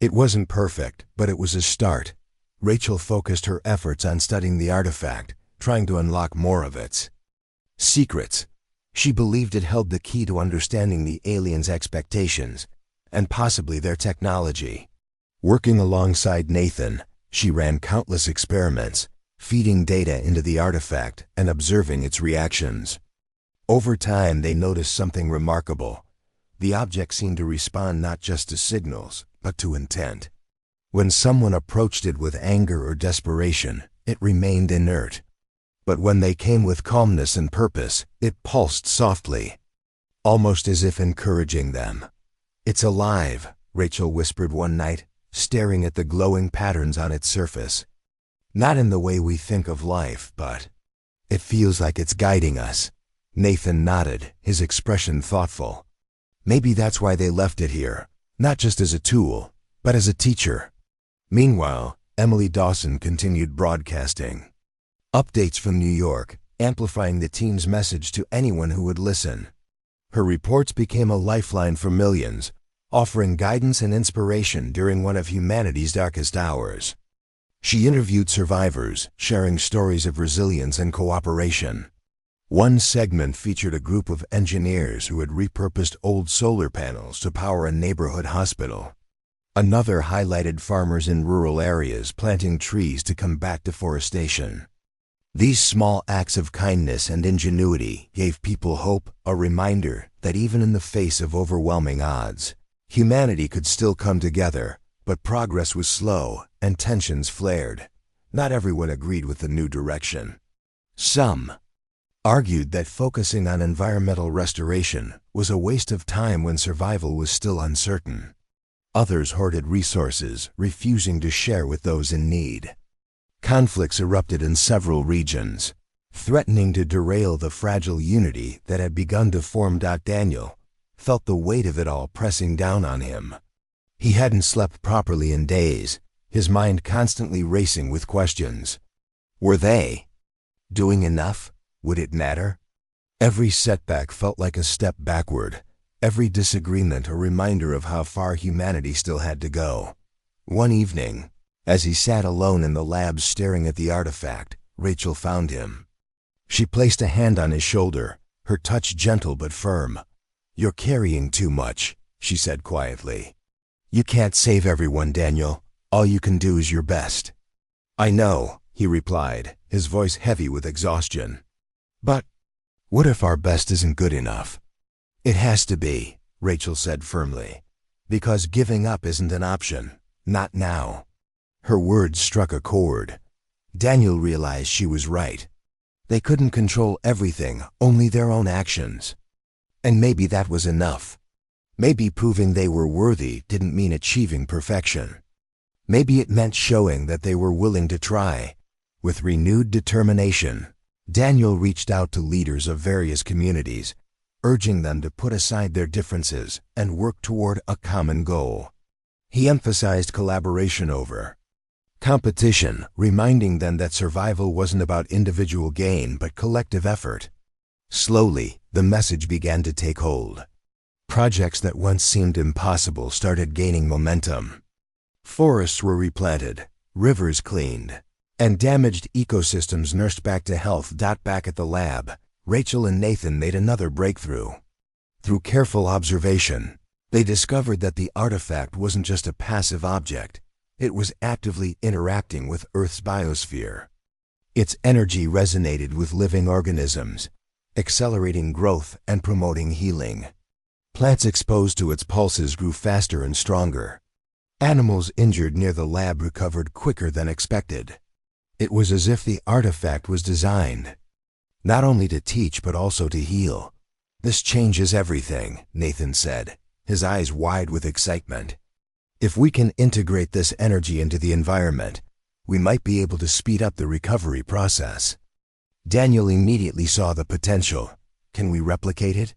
It wasn't perfect, but it was a start. Rachel focused her efforts on studying the artifact, trying to unlock more of its secrets. She believed it held the key to understanding the aliens' expectations, and possibly their technology. Working alongside Nathan, she ran countless experiments, feeding data into the artifact and observing its reactions. Over time, they noticed something remarkable. The object seemed to respond not just to signals, but to intent. When someone approached it with anger or desperation, it remained inert. But when they came with calmness and purpose, it pulsed softly, almost as if encouraging them. "It's alive," Rachel whispered one night, staring at the glowing patterns on its surface. "Not in the way we think of life, but it feels like it's guiding us." Nathan nodded, his expression thoughtful. "Maybe that's why they left it here, not just as a tool, but as a teacher." Meanwhile, Emily Dawson continued broadcasting updates from New York, amplifying the team's message to anyone who would listen. Her reports became a lifeline for millions, offering guidance and inspiration during one of humanity's darkest hours. She interviewed survivors, sharing stories of resilience and cooperation. One segment featured a group of engineers who had repurposed old solar panels to power a neighborhood hospital. Another highlighted farmers in rural areas planting trees to combat deforestation. These small acts of kindness and ingenuity gave people hope, a reminder that even in the face of overwhelming odds, humanity could still come together. But progress was slow and tensions flared. Not everyone agreed with the new direction. Some argued that focusing on environmental restoration was a waste of time when survival was still uncertain. Others hoarded resources, refusing to share with those in need. Conflicts erupted in several regions, threatening to derail the fragile unity that had begun to form. Daniel felt the weight of it all pressing down on him. He hadn't slept properly in days, his mind constantly racing with questions. Were they doing enough? Would it matter? Every setback felt like a step backward, every disagreement a reminder of how far humanity still had to go. One evening, as he sat alone in the lab staring at the artifact, Rachel found him. She placed a hand on his shoulder, her touch gentle but firm. "You're carrying too much," she said quietly. "You can't save everyone, Daniel. All you can do is your best." "I know," he replied, his voice heavy with exhaustion. "But what if our best isn't good enough?" "It has to be," Rachel said firmly, "because giving up isn't an option. Not now." Her words struck a chord. Daniel realized she was right. They couldn't control everything, only their own actions. And maybe that was enough. Maybe proving they were worthy didn't mean achieving perfection. Maybe it meant showing that they were willing to try. With renewed determination, Daniel reached out to leaders of various communities, urging them to put aside their differences and work toward a common goal. He emphasized collaboration over competition, reminding them that survival wasn't about individual gain but collective effort. Slowly, the message began to take hold. Projects that once seemed impossible started gaining momentum. Forests were replanted, rivers cleaned, and damaged ecosystems nursed back to health. Back at the lab, Rachel and Nathan made another breakthrough. Through careful observation, they discovered that the artifact wasn't just a passive object. It was actively interacting with Earth's biosphere. Its energy resonated with living organisms, accelerating growth and promoting healing. Plants exposed to its pulses grew faster and stronger. Animals injured near the lab recovered quicker than expected. It was as if the artifact was designed not only to teach but also to heal. "This changes everything," Nathan said, his eyes wide with excitement. If we can integrate this energy into the environment, we might be able to speed up the recovery process. Daniel immediately saw the potential. Can we replicate it?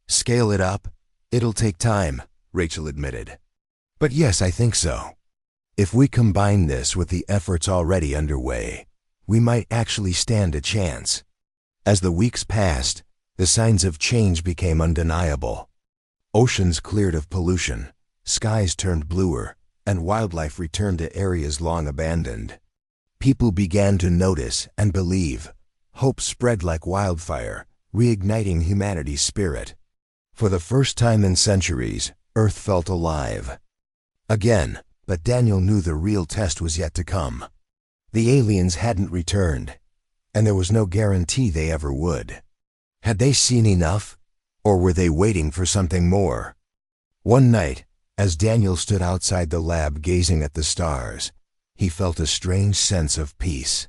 Scale it up? It'll take time, Rachel admitted. But yes, I think so. If we combine this with the efforts already underway, we might actually stand a chance. As the weeks passed, the signs of change became undeniable. Oceans cleared of pollution, skies turned bluer, and wildlife returned to areas long abandoned. People began to notice and believe. Hope spread like wildfire, reigniting humanity's spirit. For the first time in centuries, Earth felt alive. Again, but Daniel knew the real test was yet to come. The aliens hadn't returned, and there was no guarantee they ever would. Had they seen enough, or were they waiting for something more? One night, as Daniel stood outside the lab gazing at the stars, he felt a strange sense of peace.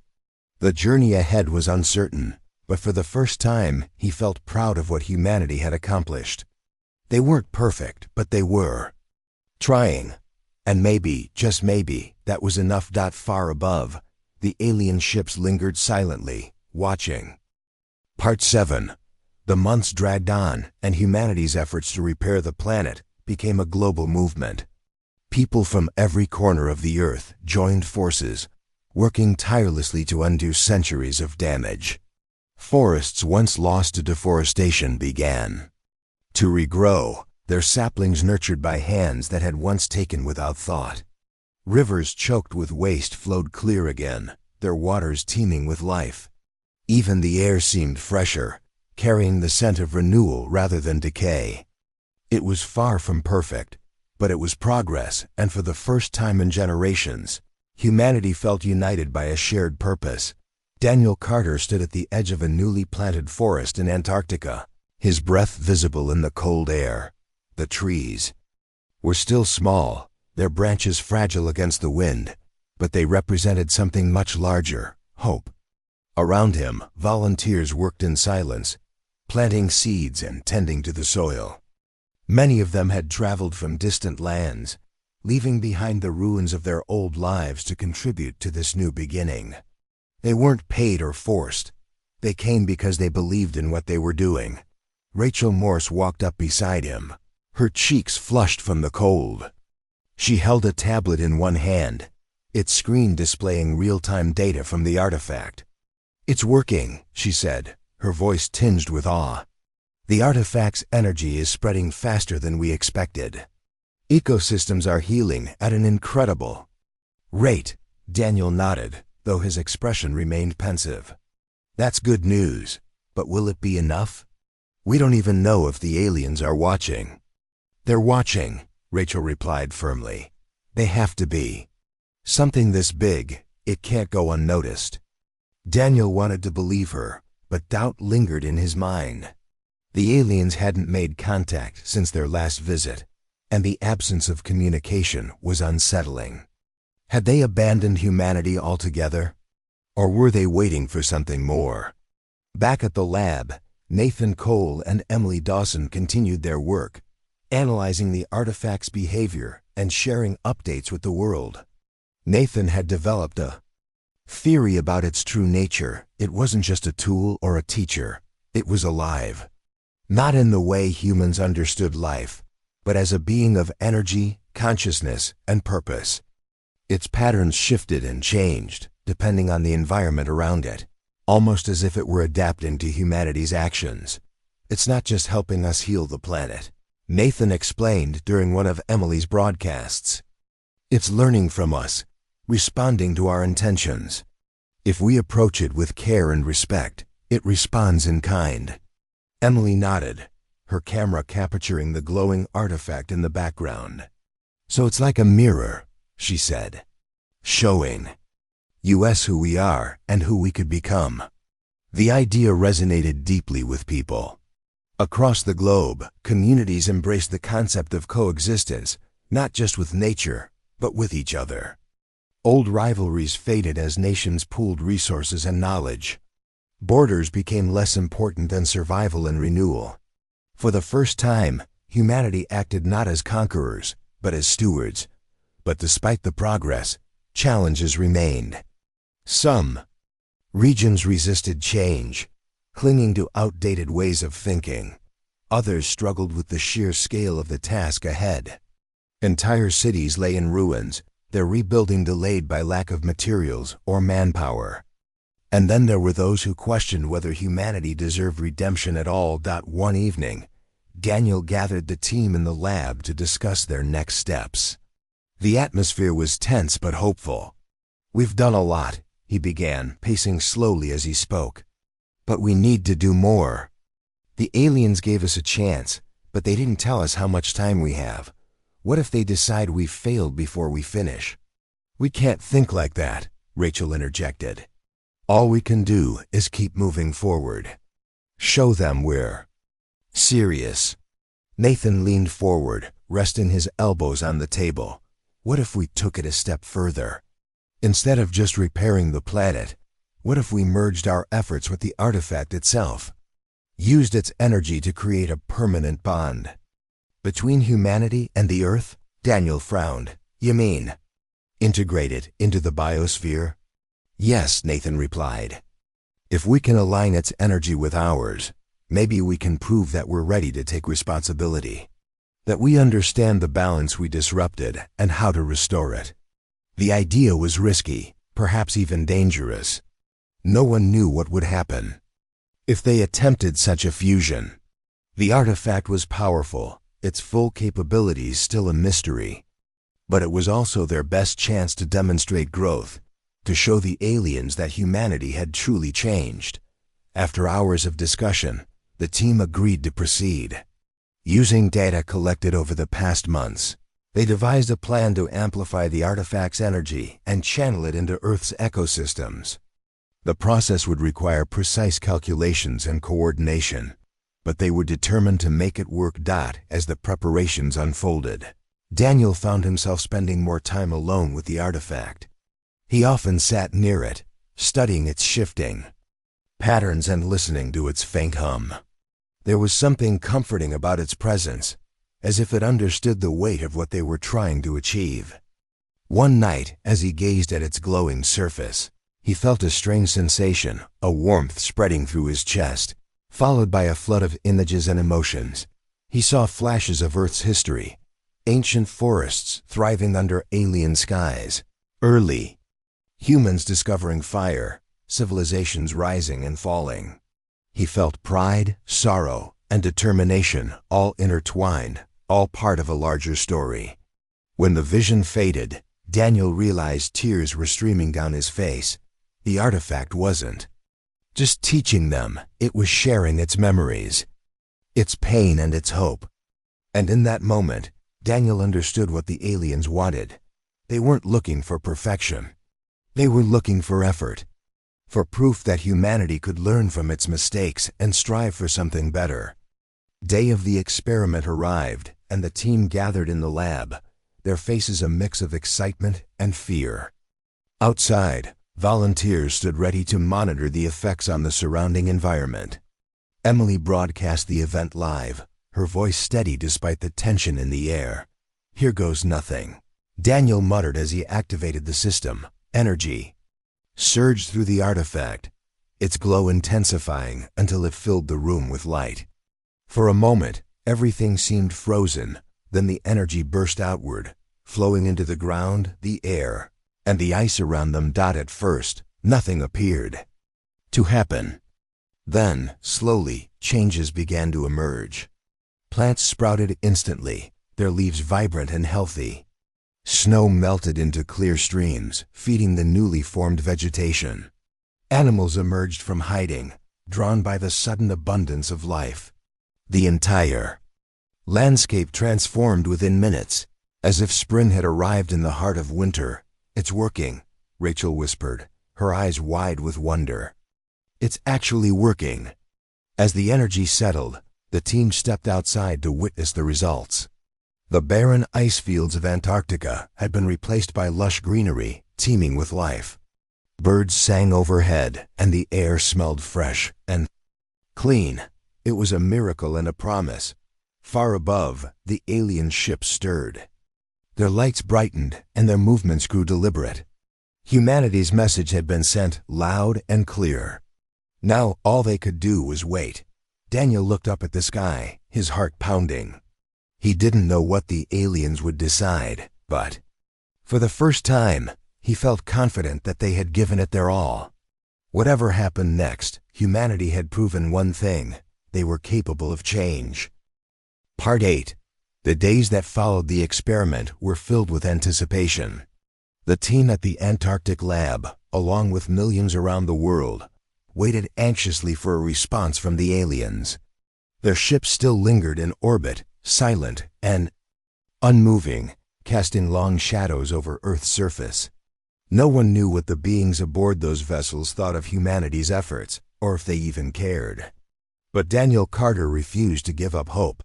The journey ahead was uncertain, but for the first time, he felt proud of what humanity had accomplished. They weren't perfect, but they were trying. And maybe, just maybe, that was enough. Far above, the alien ships lingered silently, watching. Part 7. The months dragged on, and humanity's efforts to repair the planet became a global movement. People from every corner of the Earth joined forces, working tirelessly to undo centuries of damage. Forests once lost to deforestation began to regrow, their saplings nurtured by hands that had once taken without thought. Rivers choked with waste flowed clear again, their waters teeming with life. Even the air seemed fresher, carrying the scent of renewal rather than decay. It was far from perfect, but it was progress, and for the first time in generations, humanity felt united by a shared purpose. Daniel Carter stood at the edge of a newly planted forest in Antarctica, his breath visible in the cold air. The trees were still small, their branches fragile against the wind, but they represented something much larger, hope. Around him, volunteers worked in silence, planting seeds and tending to the soil. Many of them had traveled from distant lands, leaving behind the ruins of their old lives to contribute to this new beginning. They weren't paid or forced. They came because they believed in what they were doing. Rachel Morse walked up beside him, her cheeks flushed from the cold. She held a tablet in one hand, its screen displaying real-time data from the artifact. "It's working," she said, her voice tinged with awe. "The artifact's energy is spreading faster than we expected. Ecosystems are healing at an incredible rate." Daniel nodded, though his expression remained pensive. "That's good news, but will it be enough? We don't even know if the aliens are watching." "They're watching," Rachel replied firmly. "They have to be. Something this big, it can't go unnoticed." Daniel wanted to believe her, but doubt lingered in his mind. The aliens hadn't made contact since their last visit, and the absence of communication was unsettling. Had they abandoned humanity altogether? Or were they waiting for something more? Back at the lab, Nathan Cole and Emily Dawson continued their work, analyzing the artifact's behavior and sharing updates with the world. Nathan had developed a theory about its true nature. It wasn't just a tool or a teacher. It was alive. Not in the way humans understood life, but as a being of energy, consciousness, and purpose. Its patterns shifted and changed, depending on the environment around it, almost as if it were adapting to humanity's actions. "It's not just helping us heal the planet," Nathan explained during one of Emily's broadcasts. "It's learning from us, responding to our intentions. If we approach it with care and respect, it responds in kind." Emily nodded, her camera capturing the glowing artifact in the background. "So it's like a mirror," she said, "showing us who we are and who we could become." The idea resonated deeply with people. Across the globe, communities embraced the concept of coexistence, not just with nature, but with each other. Old rivalries faded as nations pooled resources and knowledge. Borders became less important than survival and renewal. For the first time, humanity acted not as conquerors, but as stewards. But despite the progress, challenges remained. Some regions resisted change, clinging to outdated ways of thinking. Others struggled with the sheer scale of the task ahead. Entire cities lay in ruins, their rebuilding delayed by lack of materials or manpower. And then there were those who questioned whether humanity deserved redemption at all. One evening, Daniel gathered the team in the lab to discuss their next steps. The atmosphere was tense but hopeful. "We've done a lot," he began, pacing slowly as he spoke. "But we need to do more. The aliens gave us a chance, but they didn't tell us how much time we have. What if they decide we failed before we finish?" "We can't think like that," Rachel interjected. "All we can do is keep moving forward. Show them we're serious." Nathan leaned forward, resting his elbows on the table. "What if we took it a step further? Instead of just repairing the planet, what if we merged our efforts with the artifact itself? Used its energy to create a permanent bond between humanity and the Earth?" Daniel frowned. "You mean integrate it into the biosphere?" "Yes," Nathan replied. "If we can align its energy with ours, maybe we can prove that we're ready to take responsibility, that we understand the balance we disrupted and how to restore it." The idea was risky, perhaps even dangerous. No one knew what would happen if they attempted such a fusion. The artifact was powerful, its full capabilities still a mystery. But it was also their best chance to demonstrate growth, to show the aliens that humanity had truly changed. After hours of discussion, the team agreed to proceed. Using data collected over the past months, they devised a plan to amplify the artifact's energy and channel it into Earth's ecosystems. The process would require precise calculations and coordination, but they were determined to make it work. As the preparations unfolded, Daniel found himself spending more time alone with the artifact. He often sat near it, studying its shifting patterns and listening to its faint hum. There was something comforting about its presence, as if it understood the weight of what they were trying to achieve. One night, as he gazed at its glowing surface, he felt a strange sensation, a warmth spreading through his chest, followed by a flood of images and emotions. He saw flashes of Earth's history, ancient forests thriving under alien skies, early humans discovering fire, civilizations rising and falling. He felt pride, sorrow, and determination, all intertwined, all part of a larger story. When the vision faded, Daniel realized tears were streaming down his face. The artifact wasn't just teaching them, it was sharing its memories, its pain and its hope. And in that moment, Daniel understood what the aliens wanted. They weren't looking for perfection. They were looking for effort, for proof that humanity could learn from its mistakes and strive for something better. Day of the experiment arrived, and the team gathered in the lab, their faces a mix of excitement and fear. Outside, volunteers stood ready to monitor the effects on the surrounding environment. Emily broadcast the event live, her voice steady despite the tension in the air. "Here goes nothing," Daniel muttered as he activated the system. Energy surged through the artifact, its glow intensifying until it filled the room with light. For a moment, everything seemed frozen, then the energy burst outward, flowing into the ground, the air, and the ice around them. At first, nothing appeared to happen. Then, slowly, changes began to emerge. Plants sprouted instantly, their leaves vibrant and healthy. Snow melted into clear streams, feeding the newly formed vegetation. Animals emerged from hiding, drawn by the sudden abundance of life. The entire landscape transformed within minutes, as if spring had arrived in the heart of winter. "It's working," Rachel whispered, her eyes wide with wonder. "It's actually working." As the energy settled, the team stepped outside to witness the results. The barren ice fields of Antarctica had been replaced by lush greenery, teeming with life. Birds sang overhead, and the air smelled fresh and clean. It was a miracle and a promise. Far above, the alien ships stirred. Their lights brightened and their movements grew deliberate. Humanity's message had been sent loud and clear. Now all they could do was wait. Daniel looked up at the sky, his heart pounding. He didn't know what the aliens would decide, but for the first time, he felt confident that they had given it their all. Whatever happened next, humanity had proven one thing: they were capable of change. Part 8. The days that followed the experiment were filled with anticipation. The team at the Antarctic lab, along with millions around the world, waited anxiously for a response from the aliens. Their ship still lingered in orbit, silent and unmoving, casting long shadows over Earth's surface. No one knew what the beings aboard those vessels thought of humanity's efforts, or if they even cared. But Daniel Carter refused to give up hope.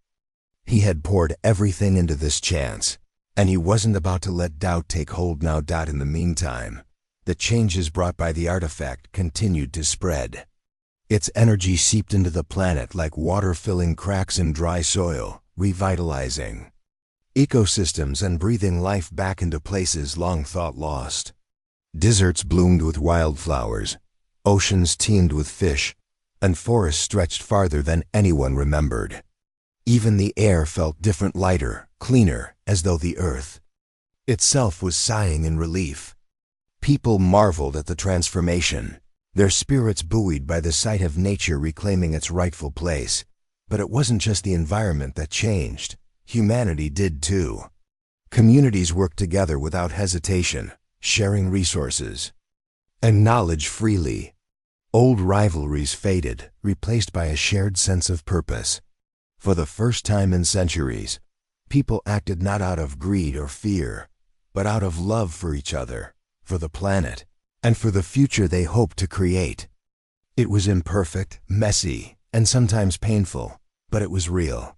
He had poured everything into this chance, and he wasn't about to let doubt take hold now. In the meantime, the changes brought by the artifact continued to spread. Its energy seeped into the planet like water filling cracks in dry soil, revitalizing ecosystems and breathing life back into places long thought lost. Deserts bloomed with wildflowers, oceans teemed with fish, and forests stretched farther than anyone remembered. Even the air felt different, lighter, cleaner, as though the Earth itself was sighing in relief. People marveled at the transformation, their spirits buoyed by the sight of nature reclaiming its rightful place. But it wasn't just the environment that changed. Humanity did too. Communities worked together without hesitation, sharing resources and knowledge freely. Old rivalries faded, replaced by a shared sense of purpose. For the first time in centuries, people acted not out of greed or fear, but out of love for each other, for the planet, and for the future they hoped to create. It was imperfect, messy, and sometimes painful, but it was real.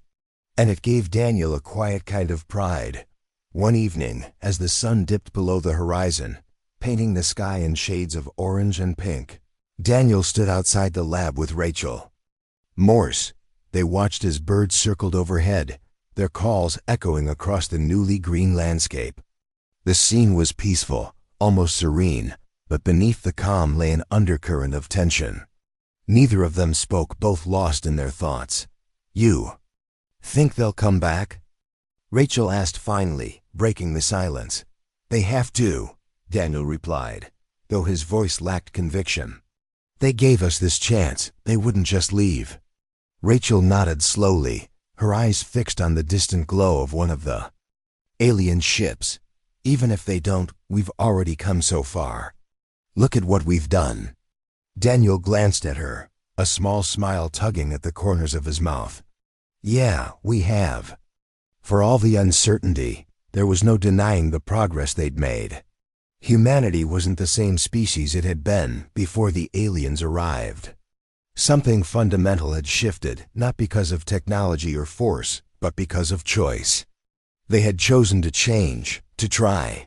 And it gave Daniel a quiet kind of pride. One evening, as the sun dipped below the horizon, painting the sky in shades of orange and pink, Daniel stood outside the lab with Rachel. Morse. They watched as birds circled overhead, their calls echoing across the newly green landscape. The scene was peaceful, almost serene, but beneath the calm lay an undercurrent of tension. Neither of them spoke, both lost in their thoughts. "You think they'll come back?" Rachel asked finally, breaking the silence. "They have to," Daniel replied, though his voice lacked conviction. "They gave us this chance. They wouldn't just leave." Rachel nodded slowly, her eyes fixed on the distant glow of one of the alien ships. "Even if they don't, we've already come so far. Look at what we've done." Daniel glanced at her, a small smile tugging at the corners of his mouth. "Yeah, we have." For all the uncertainty, there was no denying the progress they'd made. Humanity wasn't the same species it had been before the aliens arrived. Something fundamental had shifted, not because of technology or force, but because of choice. They had chosen to change, to try.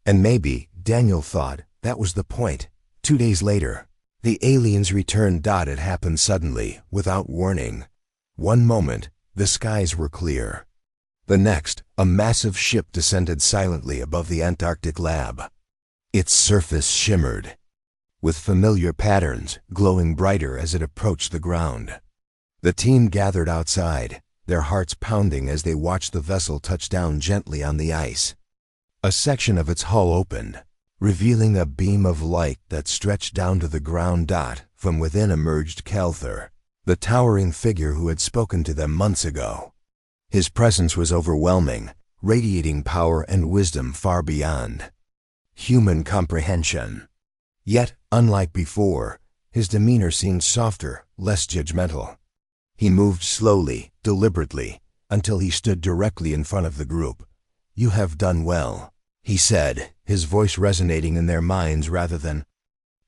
And maybe, Daniel thought, that was the point. 2 days later, the aliens returned. It happened suddenly, without warning. One moment, the skies were clear. The next, a massive ship descended silently above the Antarctic lab. Its surface shimmered with familiar patterns, glowing brighter as it approached the ground. The team gathered outside, their hearts pounding as they watched the vessel touch down gently on the ice. A section of its hull opened, revealing a beam of light that stretched down to the ground. From within emerged Kelther, the towering figure who had spoken to them months ago. His presence was overwhelming, radiating power and wisdom far beyond human comprehension. Yet, unlike before, his demeanor seemed softer, less judgmental. He moved slowly, deliberately, until he stood directly in front of the group. "You have done well," he said, his voice resonating in their minds rather than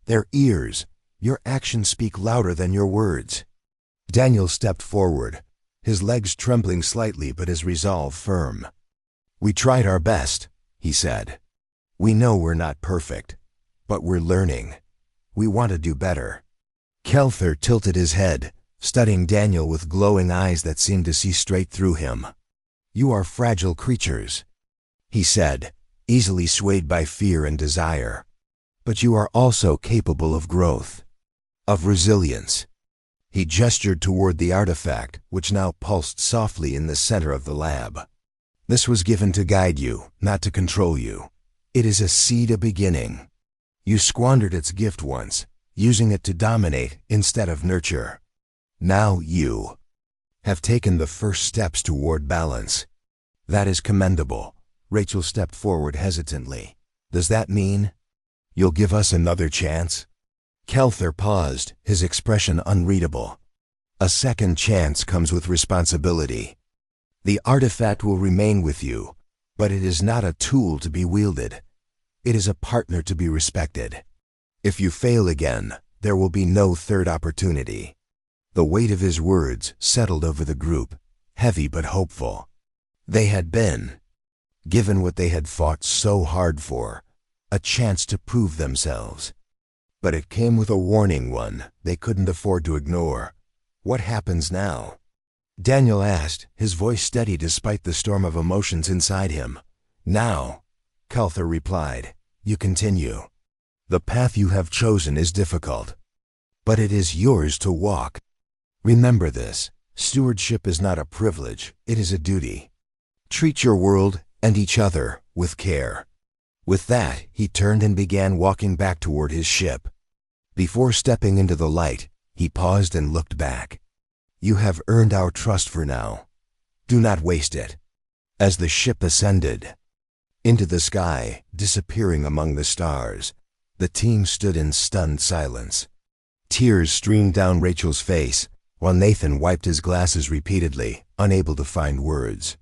their ears. "Your actions speak louder than your words." Daniel stepped forward, his legs trembling slightly but his resolve firm. "We tried our best," he said. "We know we're not perfect, but we're learning. We want to do better." Kelther tilted his head, studying Daniel with glowing eyes that seemed to see straight through him. "You are fragile creatures," he said, easily swayed by fear and desire. "But you are also capable of growth, of resilience." He gestured toward the artifact, which now pulsed softly in the center of the lab. "This was given to guide you, not to control you. It is a seed, a beginning. You squandered its gift once, using it to dominate instead of nurture. Now you have taken the first steps toward balance. That is commendable." Rachel stepped forward hesitantly. "Does that mean you'll give us another chance?" Kelther paused, his expression unreadable. "A second chance comes with responsibility. The artifact will remain with you, but it is not a tool to be wielded. It is a partner to be respected. If you fail again, there will be no third opportunity." The weight of his words settled over the group, heavy but hopeful. They had been given what they had fought so hard for, a chance to prove themselves. But it came with a warning, one they couldn't afford to ignore. "What happens now?" Daniel asked, his voice steady despite the storm of emotions inside him. "Now," Kelther replied, "you continue. The path you have chosen is difficult, but it is yours to walk. Remember this: stewardship is not a privilege, it is a duty. Treat your world and each other with care." With that, he turned and began walking back toward his ship. Before stepping into the light, he paused and looked back. "You have earned our trust for now. Do not waste it." As the ship ascended into the sky, disappearing among the stars, the team stood in stunned silence. Tears streamed down Rachel's face, while Nathan wiped his glasses repeatedly, unable to find words.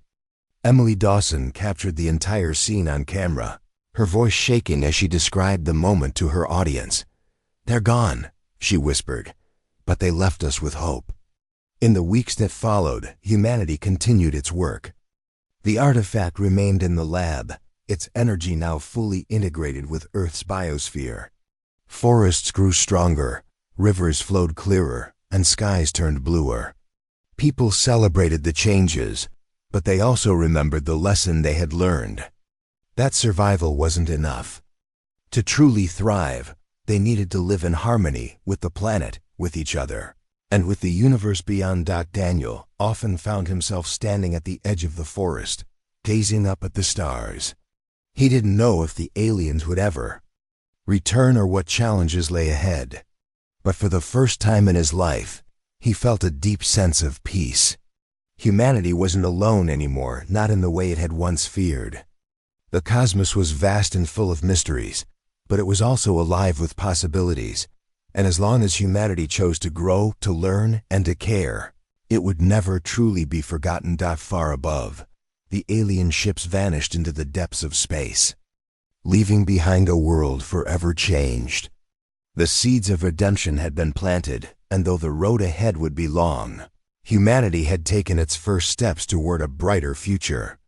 Emily Dawson captured the entire scene on camera, her voice shaking as she described the moment to her audience. "They're gone," she whispered, "but they left us with hope." In the weeks that followed, humanity continued its work. The artifact remained in the lab, its energy now fully integrated with Earth's biosphere. Forests grew stronger, rivers flowed clearer, and skies turned bluer. People celebrated the changes, but they also remembered the lesson they had learned. That survival wasn't enough. To truly thrive, they needed to live in harmony with the planet, with each other, and with the universe beyond. Daniel often found himself standing at the edge of the forest, gazing up at the stars. He didn't know if the aliens would ever return or what challenges lay ahead. But for the first time in his life, he felt a deep sense of peace. Humanity wasn't alone anymore, not in the way it had once feared. The cosmos was vast and full of mysteries, but it was also alive with possibilities. And as long as humanity chose to grow, to learn, and to care, it would never truly be forgotten. Far above, the alien ships vanished into the depths of space, leaving behind a world forever changed. The seeds of redemption had been planted, and though the road ahead would be long, humanity had taken its first steps toward a brighter future.